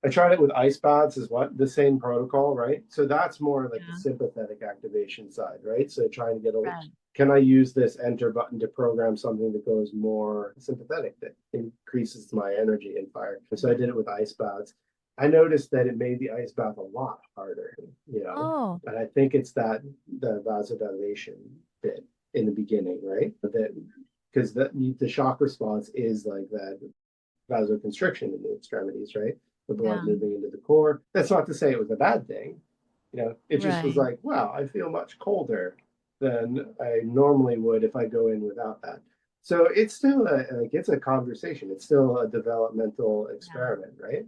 I tried it with ice baths as what the same protocol, right? So that's more like the Yeah. sympathetic activation side, right? So trying to get a Right. can I use this enter button to program something that goes more sympathetic, that increases my energy and fire? And so I did it with ice baths. I noticed that it made the ice bath a lot harder, Oh, and I think it's the vasodilation bit in the beginning, right? That because the shock response is like that vasoconstriction in the extremities, right? The blood yeah. moving into the core. That's not to say it was a bad thing. It just was Right. like, wow, I feel much colder than I normally would if I go in without that. So it's still it's a conversation. It's still a developmental Yeah. experiment, right?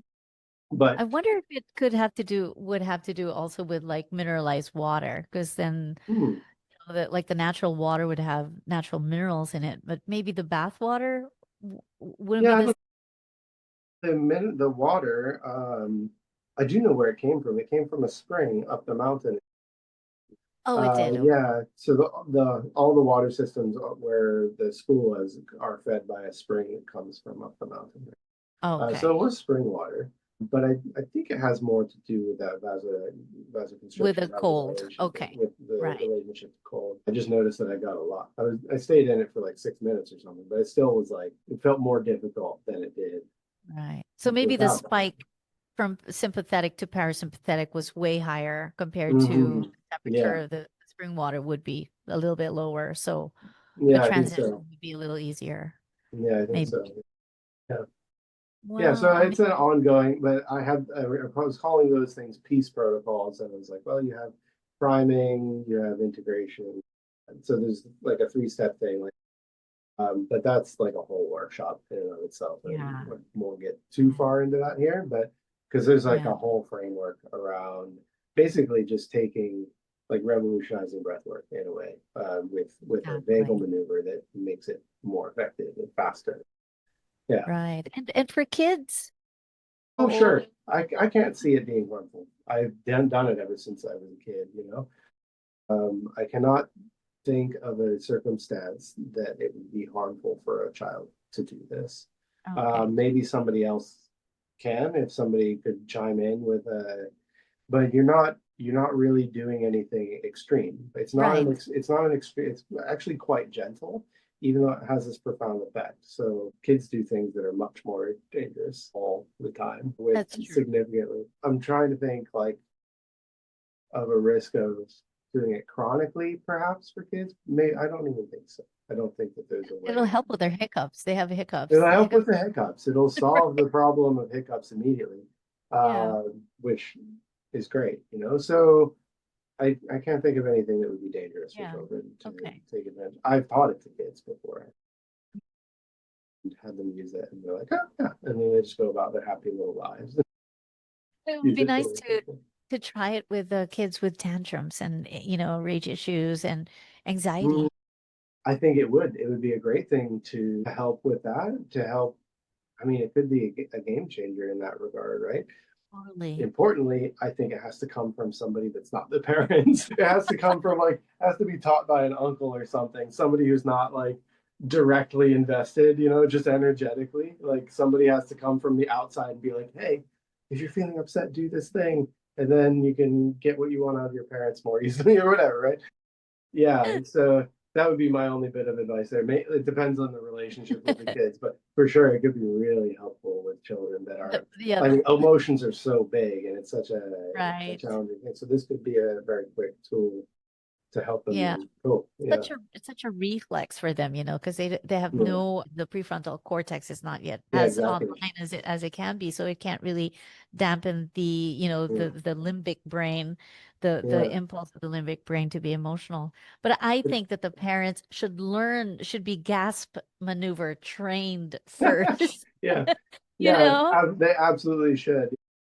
But I wonder if it would have to do also with like mineralized water, because then hmm, like the natural water would have natural minerals in it, but maybe the bath water wouldn't be yeah, this. the water, I do know where it came from. It came from a spring up the mountain. Oh, it did. Okay. Yeah, so the all the water systems where the school is are fed by a spring that comes from up the mountain. So Okay. it was spring water, but I think it has more to do with that With vasoconstriction, a cold. vasodilation thing, Okay. with the Right. relationship to cold. I just noticed that I got a lot. I stayed in it for like 6 minutes or something, but it still was like it felt more difficult than it did Right. So maybe the without that. spike from sympathetic to parasympathetic was way higher compared to Hmm. the temperature Yeah, of the spring water would be a little bit lower. So the yeah, I think transition so. would be a little easier, Yeah, I think maybe. so. Yeah. Yeah, Wow, so it's an ongoing, but I was calling those things peace protocols, and I was like, well, you have priming, you have integration, and so there's like a three-step thing, like, but that's like a whole workshop in and of itself, and yeah. we won't get too far into that here, but because there's like Yeah. a whole framework around basically just taking like revolutionizing breathwork in a way, with a vagal Exactly. maneuver that makes it more effective and faster. Yeah. Right. And for kids, how Oh, old? sure. I can't see it being harmful. I've done it ever since I was a kid, you know. I cannot think of a circumstance that it would be harmful for a child to do this. Okay. Maybe somebody else can, if somebody could chime in with a, but you're not really doing anything extreme. Right. It's not an extreme. It's actually quite gentle, even though it has this profound effect. So kids do things that are much more dangerous all the time with That's true. significantly. I'm trying to think like of a risk of doing it chronically, perhaps for kids. May I don't even think so. I don't think that there's a It'll way. help with their hiccups. They have hiccups. It'll The help hiccups. with the hiccups. It'll solve the problem of hiccups immediately, Yeah. which is great, you know. So I can't think of anything that would be dangerous for Yeah. children to Okay. take advantage. I've taught it to kids before and had them use it, and they're like, oh yeah, and then they just go about their happy little lives. It would Use be it nice totally. to try it with kids with tantrums and rage issues and Mm, anxiety. I think it would. It would be a great thing to help with that. To help. I mean, it could be a game changer in that regard, right? Totally. Importantly, I think it has to come from somebody that's not the parents. It has to come from like, has to be taught by an uncle or something, somebody who's not like directly invested, you know, just energetically. Like somebody has to come from the outside and be like, hey, if you're feeling upset, do this thing. And then you can get what you want out of your parents more easily or whatever, right? Yeah, so that would be my only bit of advice there. It depends on the relationship with the kids, but for sure it could be really helpful with children that are, Yeah, I mean, emotions are so big and it's such a right. challenging thing. So this could be a very quick tool to help Yeah. them cope. Yeah. It's such a reflex for them, because they have Yeah. no the prefrontal cortex is not yet Yeah, as exactly. online as it can be, so it can't really dampen Yeah. the limbic brain, the Yeah. impulse of the limbic brain to be emotional. But I think that the parents should be gasp maneuver trained first, Yeah. you Yeah. know? They absolutely should.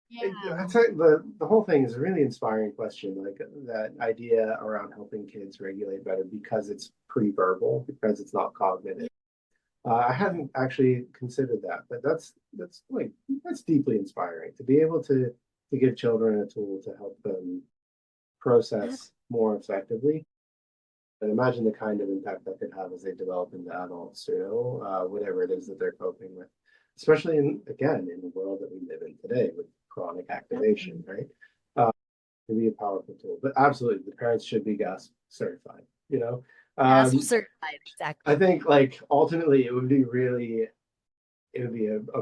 Yeah. That's the whole thing is a really inspiring question, like that idea around helping kids regulate better because it's pre-verbal, because it's not cognitive. I hadn't actually considered that, but that's deeply inspiring to be able to give children a tool to help them process more effectively. And imagine the kind of impact that could have as they develop into adults, you know, whatever it is that they're coping with, especially in the world that we live in today with chronic activation, Definitely. right? Can be a powerful tool, but absolutely, the parents should be Gasp certified, you know. Gasp Um, certified, I exactly. think like ultimately it would be a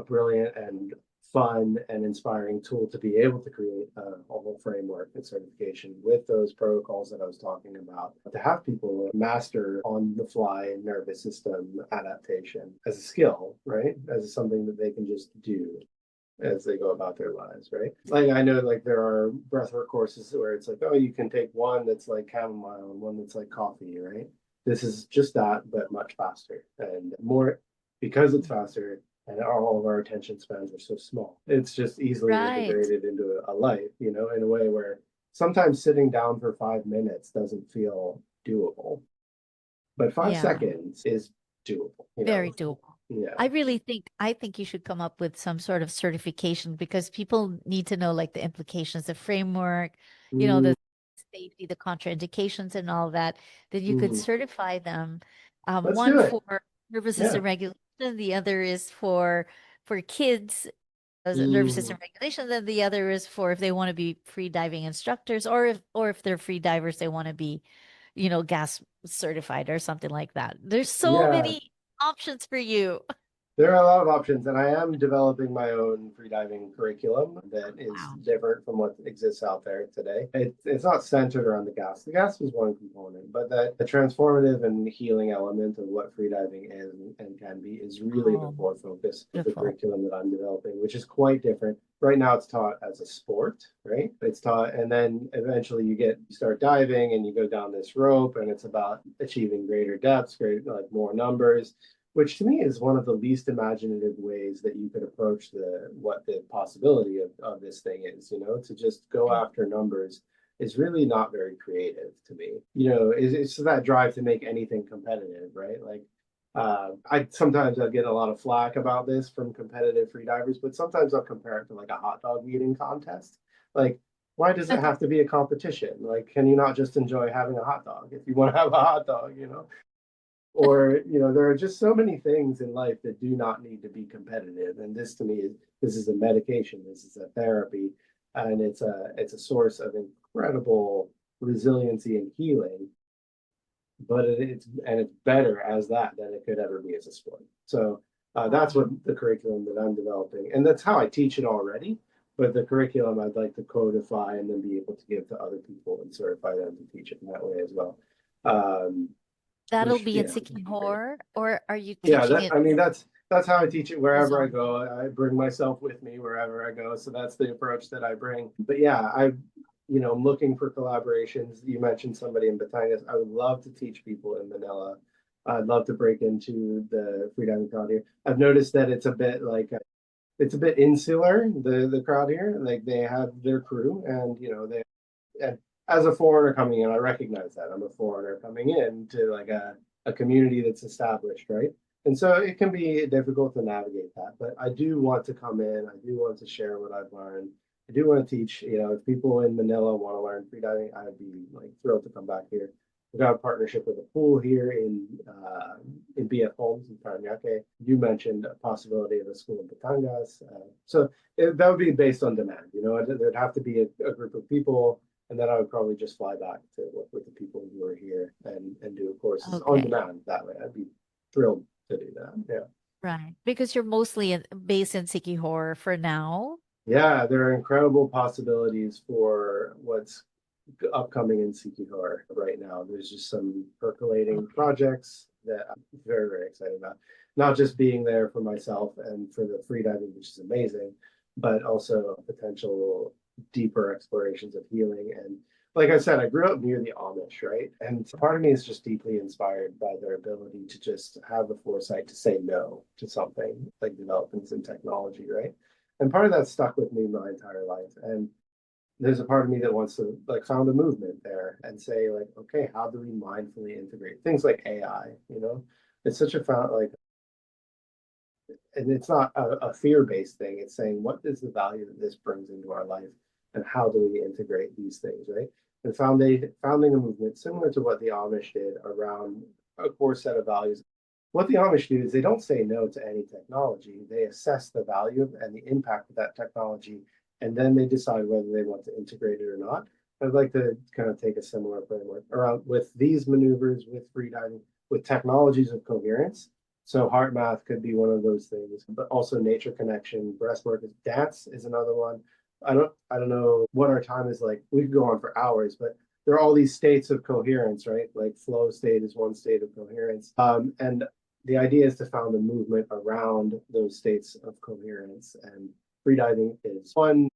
brilliant and fun and inspiring tool to be able to create a whole framework and certification with those protocols that I was talking about, to have people master on the fly nervous system adaptation as a skill, right? As something that they can just do as they go about their lives, right? Like I know like there are breathwork courses where it's like, oh, you can take one that's like chamomile and one that's like coffee, right? This is just that, but much faster and more because it's faster and all of our attention spans are so small. It's just easily Right. integrated into a life, you know, in a way where sometimes sitting down for 5 minutes doesn't feel doable, but five Yeah. seconds is doable, you Very know? doable. Yeah. I think you should come up with some sort of certification because people need to know like the implications, the framework, Mm, the safety, the contraindications and all that, that you could mm. certify them. Let's One do it. for nervous Yeah. system regulation, the other is for kids as a nervous Mm. system regulation, then the other is for if they want to be free diving instructors, or if they're free divers, they want to be, gas certified or something like that. There's so Yeah, many options for you. there are a lot of options, and I am developing my own freediving curriculum that is Wow. different from what exists out there today. It's not centered around the gas. The gas is one component, but the transformative and healing element of what freediving is and can be is really the Oh, core focus of the beautiful. curriculum that I'm developing, which is quite different. Right now, it's taught as a sport, right? It's taught, and then eventually you start diving and you go down this rope, and it's about achieving greater depths, like more numbers, which to me is one of the least imaginative ways that you could approach the what the possibility of this thing is, you know, to just go Right. after numbers is really not very creative to me. It's that drive to make anything competitive, right? Like, I sometimes I'll get a lot of flack about this from competitive freedivers, but sometimes I'll compare it to like a hot dog eating contest. Like, why does it have to be a competition? Like, can you not just enjoy having a hot dog if you want to have a hot dog? Or, there are just so many things in life that do not need to be competitive. And this to me is this is a medication, this is a therapy, and it's a source of incredible resiliency and healing. But it's better as that than it could ever be as a sport. So that's Wow. what the curriculum that I'm developing, and that's how I teach it already. But the curriculum I'd like to codify and then be able to give to other people and certify them to teach it in that way as well. Um, That'll which be in yeah, would be great. Sikihor, or are you Yeah, teaching it that's how I teach it in wherever I zone? go. I bring myself with me wherever I go. So that's the approach that I bring. But yeah, I'm looking for collaborations. You mentioned somebody in Batangas. I would love to teach people in Manila. I'd love to break into the freediving crowd here. I've noticed that it's a bit insular, the crowd here. Like they have their crew and and as a foreigner coming in, I recognize that I'm a foreigner coming in to like a community that's established, right? And so it can be difficult to navigate that, but I do want to come in. I do want to share what I've learned. I do want to teach. If people in Manila want to learn freediving, I'd be like thrilled to come back here. We've got a partnership with a pool here in BF Homes in Paranaque. You mentioned a possibility of a school in Batangas. That would be based on demand. There'd have to be a group of people, and then I would probably just fly back to work with the people who are here and do courses on Okay, demand that way. I'd be thrilled to do that. Yeah. right. Because you're mostly based in Sikihor for now. Yeah, there are incredible possibilities for what's upcoming in Sikihor right now. There's just some percolating Okay. projects that I'm very, very excited about. Not just being there for myself and for the freediving, which is amazing, but also potential deeper explorations of healing. And like I said, I grew up near the Amish, right? And part of me is just deeply inspired by their ability to just have the foresight to say no to something like developments in technology, right? And part of that stuck with me my entire life. And there's a part of me that wants to like found a movement there and say like, okay, how do we mindfully integrate things like AI? It's such a found like, and it's not a fear-based thing. It's saying what is the value that this brings into our life, and how do we integrate these things, right? And founding a movement similar to what the Amish did around a core set of values. What the Amish do is they don't say no to any technology. They assess the value and the impact of that technology, and then they decide whether they want to integrate it or not. I'd like to kind of take a similar framework around with these maneuvers, with freediving, with technologies of coherence. So heart math could be one of those things, but also nature connection, breathwork is dance is another one. I don't know what our time is like. We could go on for hours, but there are all these states of coherence, right? Like flow state is one state of coherence. And the idea is to found a movement around those states of coherence. And freediving is one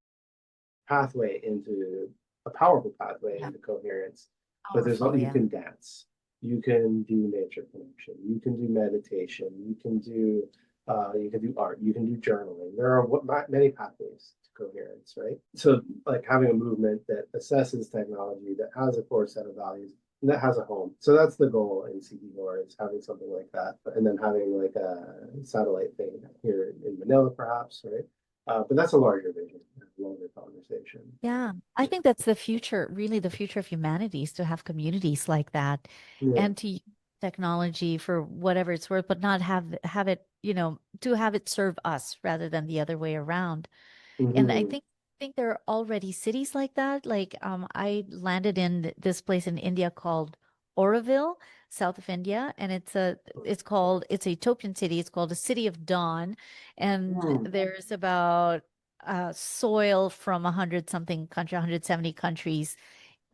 pathway into a powerful pathway Yeah, into coherence. But powerful. you Yeah. can dance, you can do nature connection, you can do meditation, you can do art, you can do journaling. There are many pathways to coherence, right? So like having a movement that assesses technology, that has a core set of values, and that has a home. So that's the goal in CE4 is having something like that, and then having like a satellite thing here in Manila, perhaps, right? But that's a larger vision, a longer conversation. Yeah. I think that's the future, really the future of humanity is to have communities like that Yeah. and to use technology for whatever it's worth, but not have it, to have it serve us rather than the other way around. And I Mm-hmm. think there are already cities like that. Like I landed in this place in India called Oroville, south of India, and it's a utopian city. It's called a City of Dawn, and Mm. there's about soil from 170 countries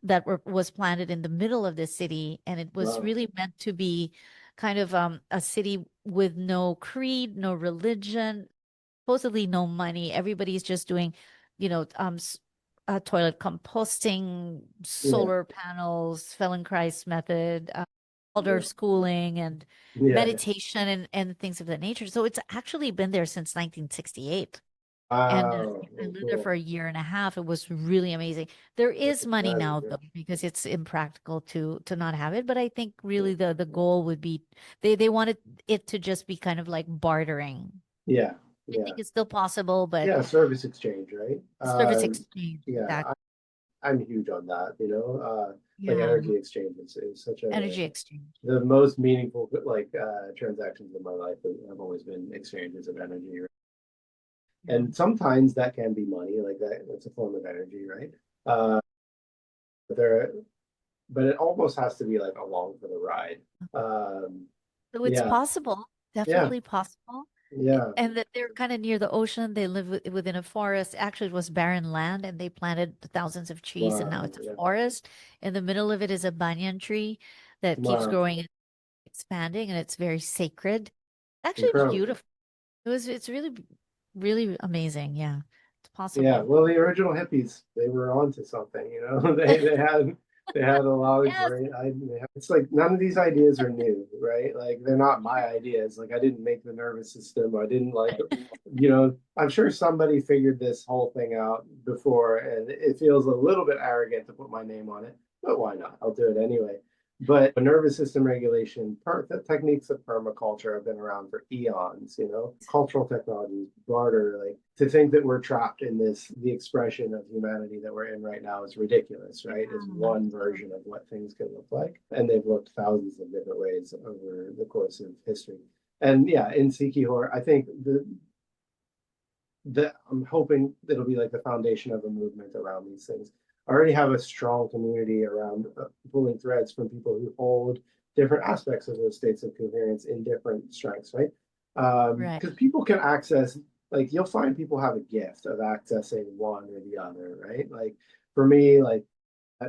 that was planted in the middle of this city, and it was Wow. really meant to be kind of a city with no creed, no religion, supposedly no money. Everybody's just doing, toilet composting, Yeah. solar panels, Feldenkrais method, elder Yeah. schooling, and Yeah. meditation and things of that nature. So it's actually been there since 1968. And Wow. I Oh, lived there for cool. a year and a half. It was really amazing. There That's is money exciting. now Yeah. though, because it's impractical to not have it. But I think Yeah. really the goal would be they wanted it to just be kind of like bartering. Yeah. I Yeah. think it's still possible, but Yeah. Service exchange, right? service exchange, Yeah. exactly. I'm huge on that, you know. Like Yeah, energy exchange is such a energy exchange. the most meaningful like transactions in my life have always been exchanges of energy. Yeah. And sometimes that can be money, like that's a form of energy, right? Uh, but there, but it almost has to be like along for the ride. Um, So it's yeah, possible, yeah, definitely possible. yeah. And that they're kind of near the ocean. They live within a forest. Actually, it was barren land, and they planted thousands of trees, and now Wow, it's a yeah, forest. In the middle of it is a banyan tree that keeps wow, growing and expanding, and it's very sacred. Actually, it's incredible. beautiful. It's really, really amazing. Yeah, it's Yeah, possible. well, the original hippies, they were onto something, you know. They had a lot of Yes. great ideas. It's like none of these ideas are new, right? Like they're not my ideas. Like I didn't make the nervous system. I didn't like, you know, I'm sure somebody figured this whole thing out before, and it feels a little bit arrogant to put my name on it, but why not? I'll do it anyway. But nervous system regulation, the techniques of permaculture have been around for eons, you know, cultural technologies, barter, like to think that we're trapped in this, the expression of humanity that we're in right now is ridiculous, right? Is Yeah. one version of what things can look like. And they've looked thousands of different ways over the course of history. And yeah, in Sikihor, I think that I'm hoping it'll be like the foundation of a movement around these things. I already have a strong community around pulling threads from people who hold different aspects of those states of coherence in different strengths, right? Right. Because people can access, like you'll find people have a gift of accessing one or the other, right? Like for me, like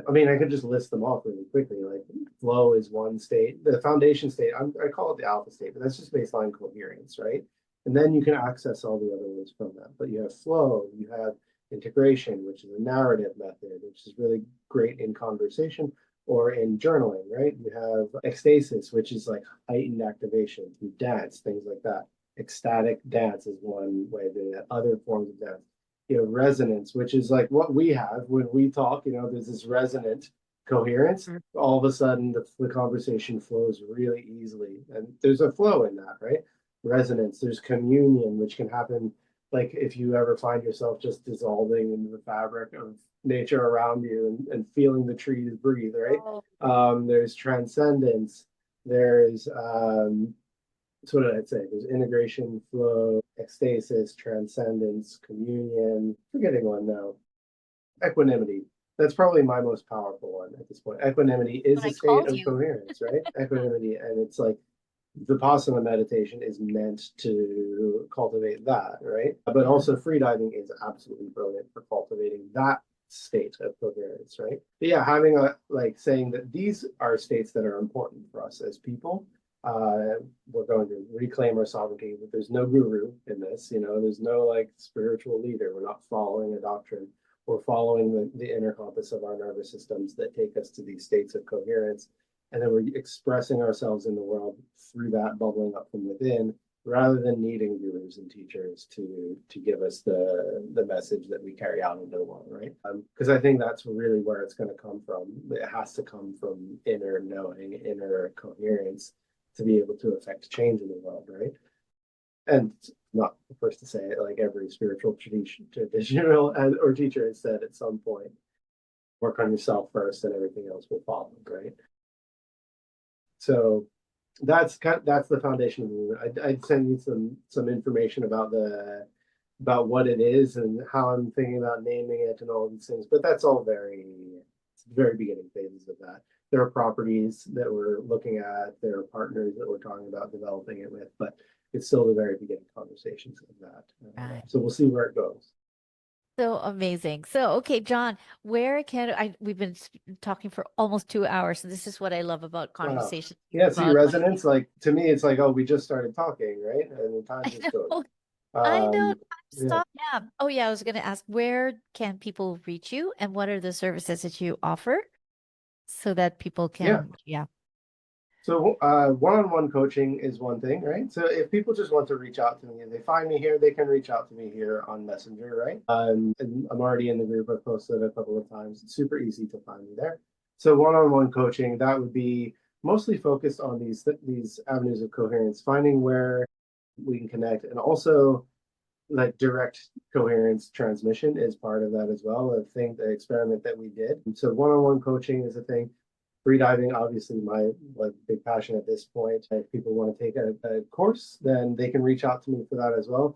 I mean, I could just list them off really quickly. Like flow is one state. The foundation state, I call it the alpha state, but that's just based on coherence, right? And then you can access all the other ones from that. But you have flow, you have integration, which is a narrative method, which is really great in conversation or in journaling, right? You have ecstasis, which is like heightened activation through dance, things like that. Ecstatic dance is one way to do that. Other forms of dance, you know, resonance, which is like what we have when we talk, you know, there's this resonant coherence. Mm. All of a sudden, the conversation flows really easily. And there's a flow in that, right? Resonance, there's communion, which can happen like if you ever find yourself just dissolving into the fabric of nature around you and feeling the trees breathe, right? Oh, There's transcendence, there's so what did I say? There's integration, flow, ecstasis, transcendence, communion. Forgetting one now. Equanimity. That's probably my most powerful one at this point. Equanimity is what a I state called of you. coherence, right? Equanimity, and it's like Vipassana meditation is meant to cultivate that, right? But Yeah. also freediving is absolutely brilliant for cultivating that state of coherence, right? But yeah, having a like saying that these are states that are important for us as people. We're going to reclaim our sovereignty, but there's no guru in this, you know, there's no like spiritual leader. We're not following a doctrine. We're following the inner compass of our nervous systems that take us to these states of coherence, and then we're expressing ourselves in the world through that bubbling up from within rather than needing gurus and teachers to give us the message that we carry out into the world, right? Because I think that's really where it's going to come from. It has to come from inner knowing, inner coherence to be able to affect change in the world, right? And not the first to say it, like every spiritual traditional or teacher has said at some point, work on yourself first and everything else will follow, right? So that's the foundation of the movement. I'd send you some information about the about what it is and how I'm thinking about naming it and all these things. But that's all very beginning phases of that. There are properties that we're looking at. There are partners that we're talking about developing it with, but it's still the very beginning conversations of that. Right. So we'll see where it goes. So amazing. So, okay, John, where can we've been talking for almost 2 hours. So this is what I love about Wow. conversations Yeah, see about money. resonance, like to me, it's like, oh, we just started talking, right? And the time I just goes. know. I know. Um, yeah. Stop. Yeah. Oh, yeah. I was going to ask, where can people reach you and what are the services that you offer so that people Yeah. can, yeah. So one-on-one coaching is one thing, right? So if people just want to reach out to me and they find me here, they can reach out to me here on Messenger, right? And I'm already in the group. I've posted a couple of times. It's super easy to find me there. So one-on-one coaching, that would be mostly focused on these avenues of coherence, finding where we can connect, and also like direct coherence transmission is part of that as well. The experiment that we did. So one-on-one coaching is a thing. Freediving, obviously, my like big passion at this point. If people want to take a course, then they can reach out to me for that as well.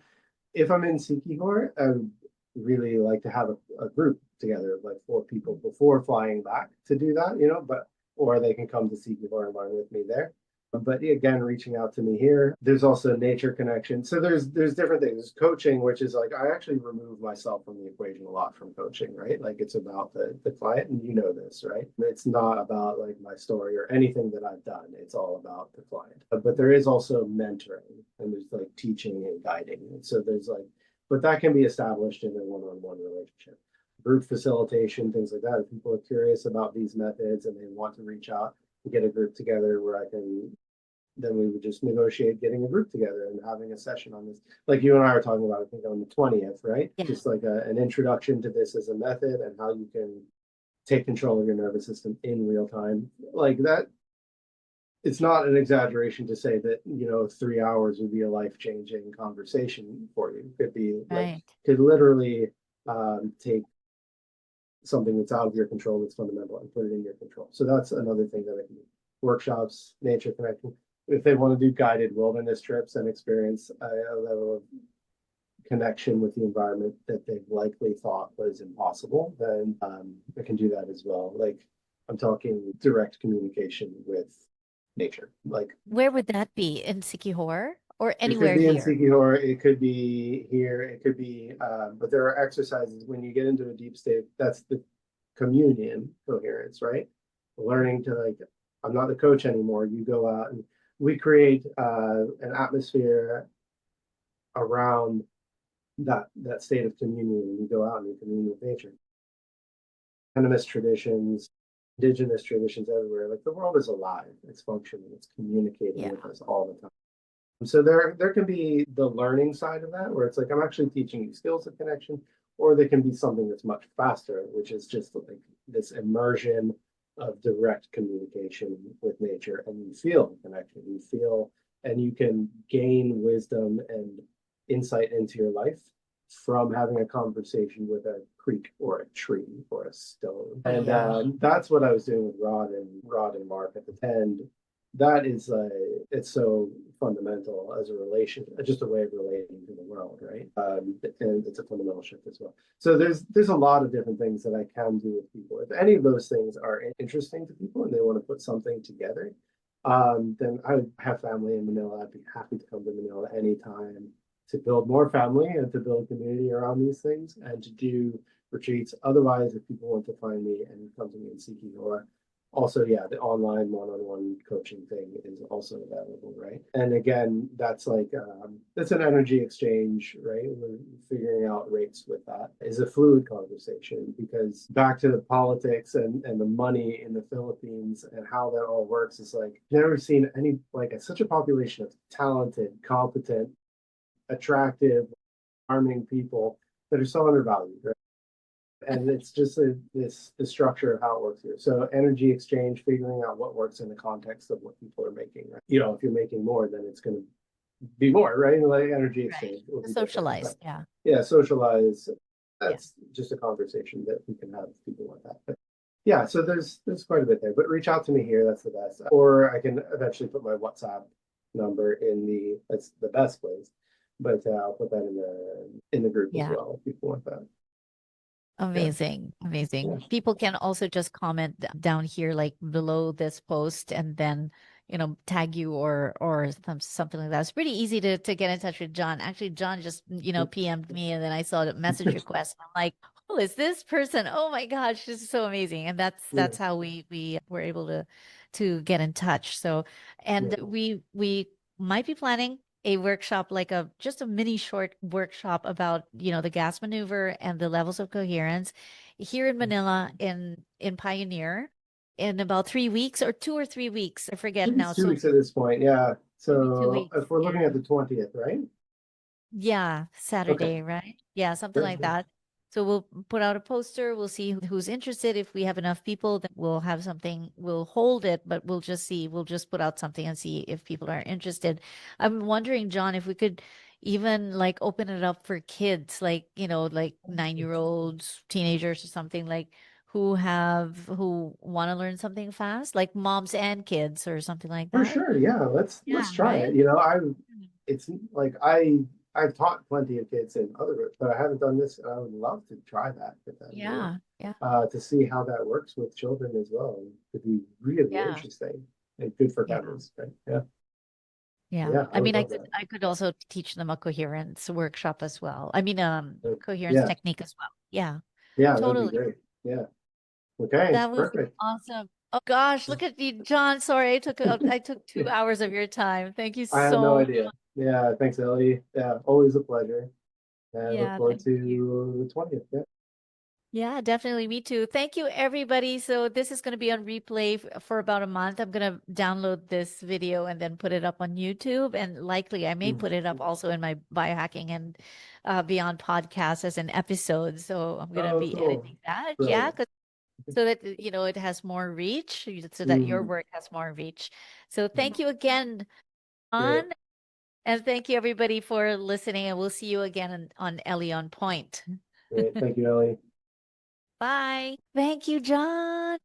If I'm in Sikihor, I would really like to have a group together of like 4 people before flying back to do that, but or they can come to Sikihor and learn with me there. But again, reaching out to me here. There's also nature connection. So there's different things. There's coaching, which is like I actually remove myself from the equation a lot from coaching, right? Like it's about the client, and you know this, right? It's not about like my story or anything that I've done. It's all about the client. But there is also mentoring, and there's like teaching and guiding. And so there's like, but that can be established in a one-on-one relationship. Group facilitation, things like that. If people are curious about these methods and they want to reach out and get a group together where I can, then we would just negotiate getting a group together and having a session on this. Like you and I were talking about, I think on the 20th, right? Yeah. Just like an introduction to this as a method and how you can take control of your nervous system in real time. Like that, it's not an exaggeration to say that, 3 hours would be a life-changing conversation for you. Could be like, Right. could literally take something that's out of your control that's fundamental and put it in your control. So that's another thing that I can do. Workshops, nature connection. If they want to do guided wilderness trips and experience a level of connection with the environment that they likely thought was impossible, then I can do that as well. Like I'm talking direct communication with nature. Like Where would that be? In Sikihor or it could anywhere be in here? Sikihor, it could be here, it could be, but there are exercises when you get into a deep state. That's the communion coherence, right? Learning to like, I'm not the coach anymore. You go out and we create an atmosphere around that state of communion. And you go out and you commune with nature. Animist traditions, indigenous traditions everywhere. Like the world is alive. It's functioning. It's communicating Yeah. with us all the time. So there can be the learning side of that, where it's like I'm actually teaching you skills of connection, or there can be something that's much faster, which is just like this immersion of direct communication with nature, and you feel the connection, you feel, and you can gain wisdom and insight into your life from having a conversation with a creek or a tree or a stone. Oh, And yeah. that's what I was doing with Rod and Mark at the end. That is it's so fundamental as a relation, just a way of relating to the world, right? And it's a fundamental shift as well. So there's a lot of different things that I can do with people. If any of those things are interesting to people and they want to put something together, then I have family in Manila. I'd be happy to come to Manila anytime to build more family and to build community around these things and to do retreats. Otherwise, if people want to find me and come to me in Sikihor, also, yeah, the online one-on-one coaching thing is also available, right? And again, that's like that's an energy exchange, right? We're figuring out rates with that. Is a fluid conversation, because back to the politics and the money in the Philippines and how that all works is like never seen any like such a population of talented, competent, attractive, charming people that are so undervalued, right? And it's just the structure of how it works here. So energy exchange, figuring out what works in the context of what people are making. Right? If you're making more, then it's going to be more, right? Like energy Right. exchange will To be different. socialize. But Yeah. yeah, socialize. Yeah. That's just a conversation that we can have with people like that. But yeah, so there's quite a bit there. But reach out to me here. That's the best. Or I can eventually put my WhatsApp number that's the best place. But I'll put that in the group as Yeah. well if people want that. Yeah, Amazing. yeah. Amazing. People can also just comment down here, like below this post, and then, tag you or something like that. It's pretty easy to get in touch with John. Actually, John just, PM'd me, and then I saw the message request. I'm like, who is this person? Oh my gosh, this is so amazing. And Yeah, that's how we were able to get in touch. So, and yeah. we might be planning a workshop, like just a mini short workshop about, the gas maneuver and the levels of coherence here in Manila in Pioneer. in about 3 weeks or 2 or 3 weeks. I I forget think now. it's two So weeks at this point. Yeah. maybe two So weeks. if we're looking Yeah. at the 20th, right? Yeah, Okay. Saturday, right? Yeah, something Great. like that. So we'll put out a poster. We'll see who's interested. If we have enough people, then we'll have something. We'll hold it, but we'll just see. We'll just put out something and see if people are interested. I'm wondering, John, if we could even like open it up for kids, like, like 9-year-olds, teenagers or something like who want to learn something fast, like moms and kids or something like For that. sure. Yeah. Let's Yeah, try right? it. It's like I've taught plenty of kids in other groups, but I haven't done this. And I would love to try that with them, Yeah, yeah, to see how that works with children as well. It'd be really yeah, interesting and good for yeah. families. Right? Yeah. Yeah. Yeah. I I would mean, I love could that. I could also teach them a coherence workshop as well. I mean, coherence Yeah. technique as well. Yeah, Yeah. That'd be totally. great. Yeah. Okay. That would be Perfect. awesome. Oh gosh, look at you, John. Sorry, I took 2 hours of your time. Thank you I had no so idea. Yeah. Thanks, Ellie. Yeah. Always a pleasure. And I look Yeah, forward thank you. to the 20th. Yeah. Yeah, definitely. Me too. Thank you, everybody. So this is going to be on replay for about a month. I'm going to download this video and then put it up on YouTube. And likely I may Mm. put it up also in my biohacking and beyond podcast as an episode. So I'm going to Oh, be cool. editing that. Yeah, Brilliant. so that, it has more reach, so that your Mm. work has more reach. So Mm. thank you again, Great. on, and thank you everybody for listening. And we'll see you again on Ellie on Point. Great. Thank you, Ellie. Bye. Thank you, John.